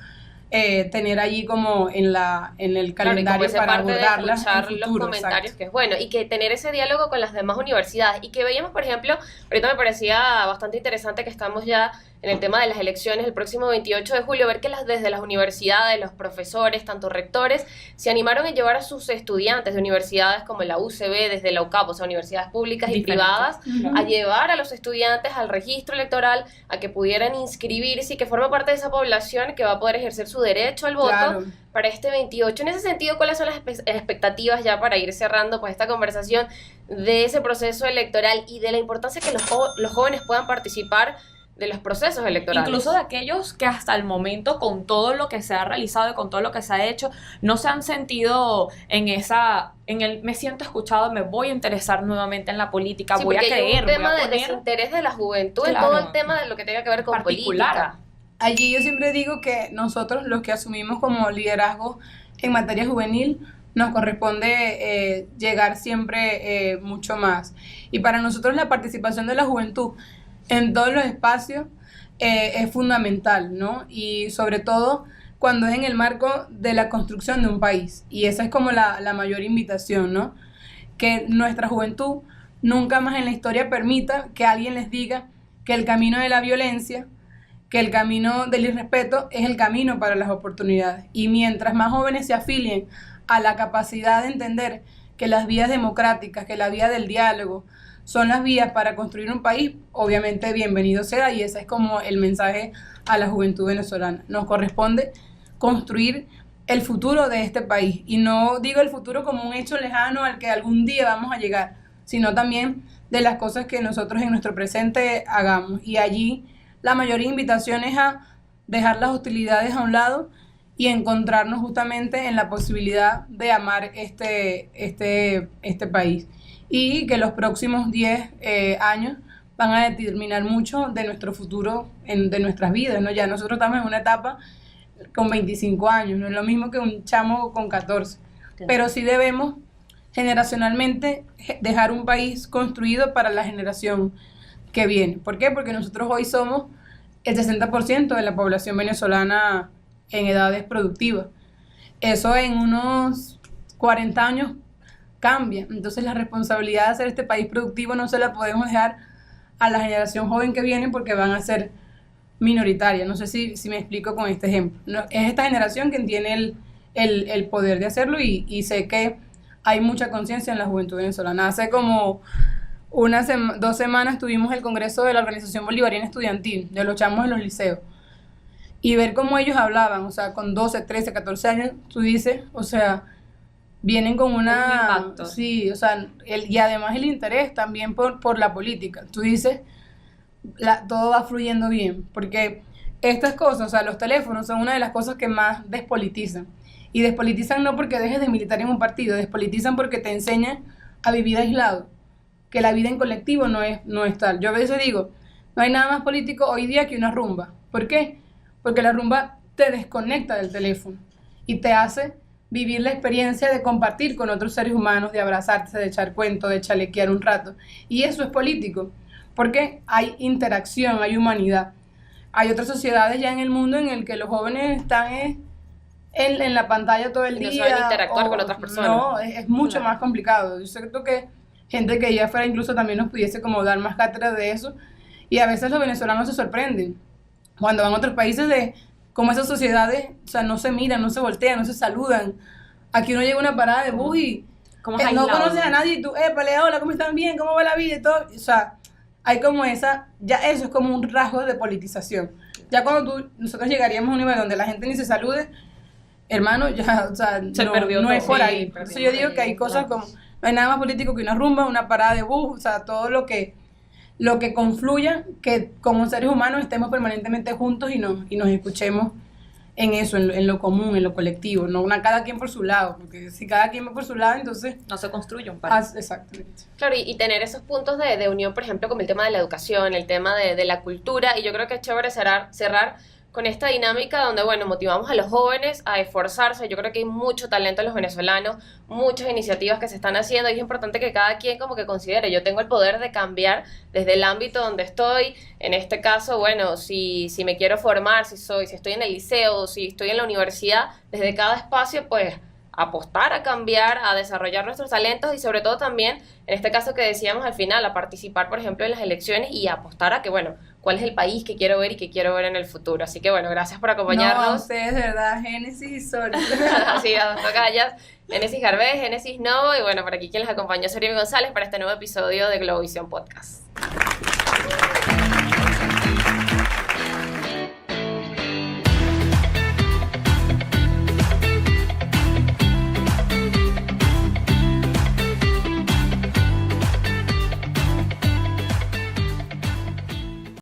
tener allí como en el calendario para abordarlas en el futuro, los comentarios, exacto. que es bueno, y que tener ese diálogo con las demás universidades, y que veíamos, por ejemplo, ahorita me parecía bastante interesante que estamos ya en el tema de las elecciones el próximo 28 de julio, ver que desde las universidades, los profesores, tanto rectores, se animaron a llevar a sus estudiantes de universidades como la UCB, desde la UCAP, o sea, universidades públicas y privadas, a llevar a los estudiantes al registro electoral, a que pudieran inscribirse y que forma parte de esa población que va a poder ejercer su derecho al voto, claro, para este 28. En ese sentido, ¿cuáles son las expectativas, ya para ir cerrando pues esta conversación, de ese proceso electoral y de la importancia que los jóvenes puedan participar de los procesos electorales? Incluso de aquellos que hasta el momento, con todo lo que se ha realizado y con todo lo que se ha hecho, no se han sentido me siento escuchado, me voy a interesar nuevamente en la política, sí, voy a creer, hay un tema de desinterés de la juventud, claro, en todo el tema de lo que tenga que ver con política. Allí yo siempre digo que nosotros, los que asumimos como liderazgo en materia juvenil, nos corresponde llegar siempre mucho más. Y para nosotros la participación de la juventud en todos los espacios es fundamental, ¿no? Y sobre todo cuando es en el marco de la construcción de un país. Y esa es como la mayor invitación, ¿no? Que nuestra juventud nunca más en la historia permita que alguien les diga que el camino de la violencia, que el camino del irrespeto es el camino para las oportunidades. Y mientras más jóvenes se afilien a la capacidad de entender que las vías democráticas, que la vía del diálogo son las vías para construir un país, obviamente bienvenido sea, y ese es como el mensaje a la juventud venezolana. Nos corresponde construir el futuro de este país, y no digo el futuro como un hecho lejano al que algún día vamos a llegar, sino también de las cosas que nosotros en nuestro presente hagamos. Y allí la mayor invitación es a dejar las hostilidades a un lado y encontrarnos justamente en la posibilidad de amar este país. Y que los próximos 10 años van a determinar mucho de nuestro futuro, de nuestras vidas, ¿no? Ya nosotros estamos en una etapa con 25 años, no es lo mismo que un chamo con 14. Claro. Pero sí debemos generacionalmente dejar un país construido para la generación que viene. ¿Por qué? Porque nosotros hoy somos el 60% de la población venezolana en edades productivas. Eso en unos 40 años cambia. Entonces la responsabilidad de hacer este país productivo no se la podemos dejar a la generación joven que viene, porque van a ser minoritarias. No sé si me explico con este ejemplo. No, es esta generación quien tiene el poder de hacerlo, y sé que hay mucha conciencia en la juventud venezolana. Hace como 2 semanas tuvimos el congreso de la Organización Bolivariana Estudiantil, de los chamos de los liceos, y ver cómo ellos hablaban, o sea, con 12, 13, 14 años, tú dices, o sea, vienen con una... Sí, o sea, y además el interés también por la política. Tú dices, todo va fluyendo bien, porque estas cosas, o sea, los teléfonos son una de las cosas que más despolitizan. Y despolitizan no porque dejes de militar en un partido, despolitizan porque te enseñan a vivir aislado, que la vida en colectivo no es tal. Yo a veces digo, no hay nada más político hoy día que una rumba. ¿Por qué? Porque la rumba te desconecta del teléfono y te hace vivir la experiencia de compartir con otros seres humanos, de abrazarse, de echar cuentos, de chalequear un rato. Y eso es político, porque hay interacción, hay humanidad. Hay otras sociedades ya en el mundo en el que los jóvenes están en la pantalla todo el día. No saben interactuar con otras personas. No, es mucho más complicado. Yo siento que gente que ya fuera incluso también nos pudiese como dar más cátedra de eso. Y a veces los venezolanos se sorprenden cuando van a otros países de cómo esas sociedades, o sea, no se miran, no se voltean, no se saludan. Aquí uno llega a una parada de bus y Como no aislado. conoces a nadie y tú, hola, ¿cómo están? Bien, ¿cómo va la vida? Y todo, o sea, hay como ya eso es como un rasgo de politización. Ya cuando nosotros llegaríamos a un nivel donde la gente ni se salude, hermano, ya, o sea, Se perdió no todo. es por Sí, ahí. perdió Entonces yo digo que hay cosas como, no hay nada más político que una rumba, una parada de bus, o sea, todo lo que confluya, que como seres humanos estemos permanentemente juntos y nos escuchemos en eso, en lo común, en lo colectivo, no cada quien por su lado, porque si cada quien va por su lado, entonces... No se construye un país. Exactamente. Claro, y tener esos puntos de unión, por ejemplo, como el tema de la educación, el tema de la cultura, y yo creo que es chévere cerrar con esta dinámica donde, bueno, motivamos a los jóvenes a esforzarse. Yo creo que hay mucho talento en los venezolanos, muchas iniciativas que se están haciendo, y es importante que cada quien como que considere, yo tengo el poder de cambiar desde el ámbito donde estoy. En este caso, bueno, si me quiero formar, si estoy en el liceo, si estoy en la universidad, desde cada espacio, pues apostar a cambiar, a desarrollar nuestros talentos y sobre todo también, en este caso que decíamos al final, a participar, por ejemplo, en las elecciones y a apostar a que, bueno, cuál es el país que quiero ver y que quiero ver en el futuro. Así que, bueno, gracias por No, a acompañarnos. ustedes, de verdad, Génesis y Sol. Así, a dos tocallas, Génesis Garbés, Génesis Novo, y bueno, por aquí quien les acompañó, Sorimi González, para este nuevo episodio de Globovisión Podcast.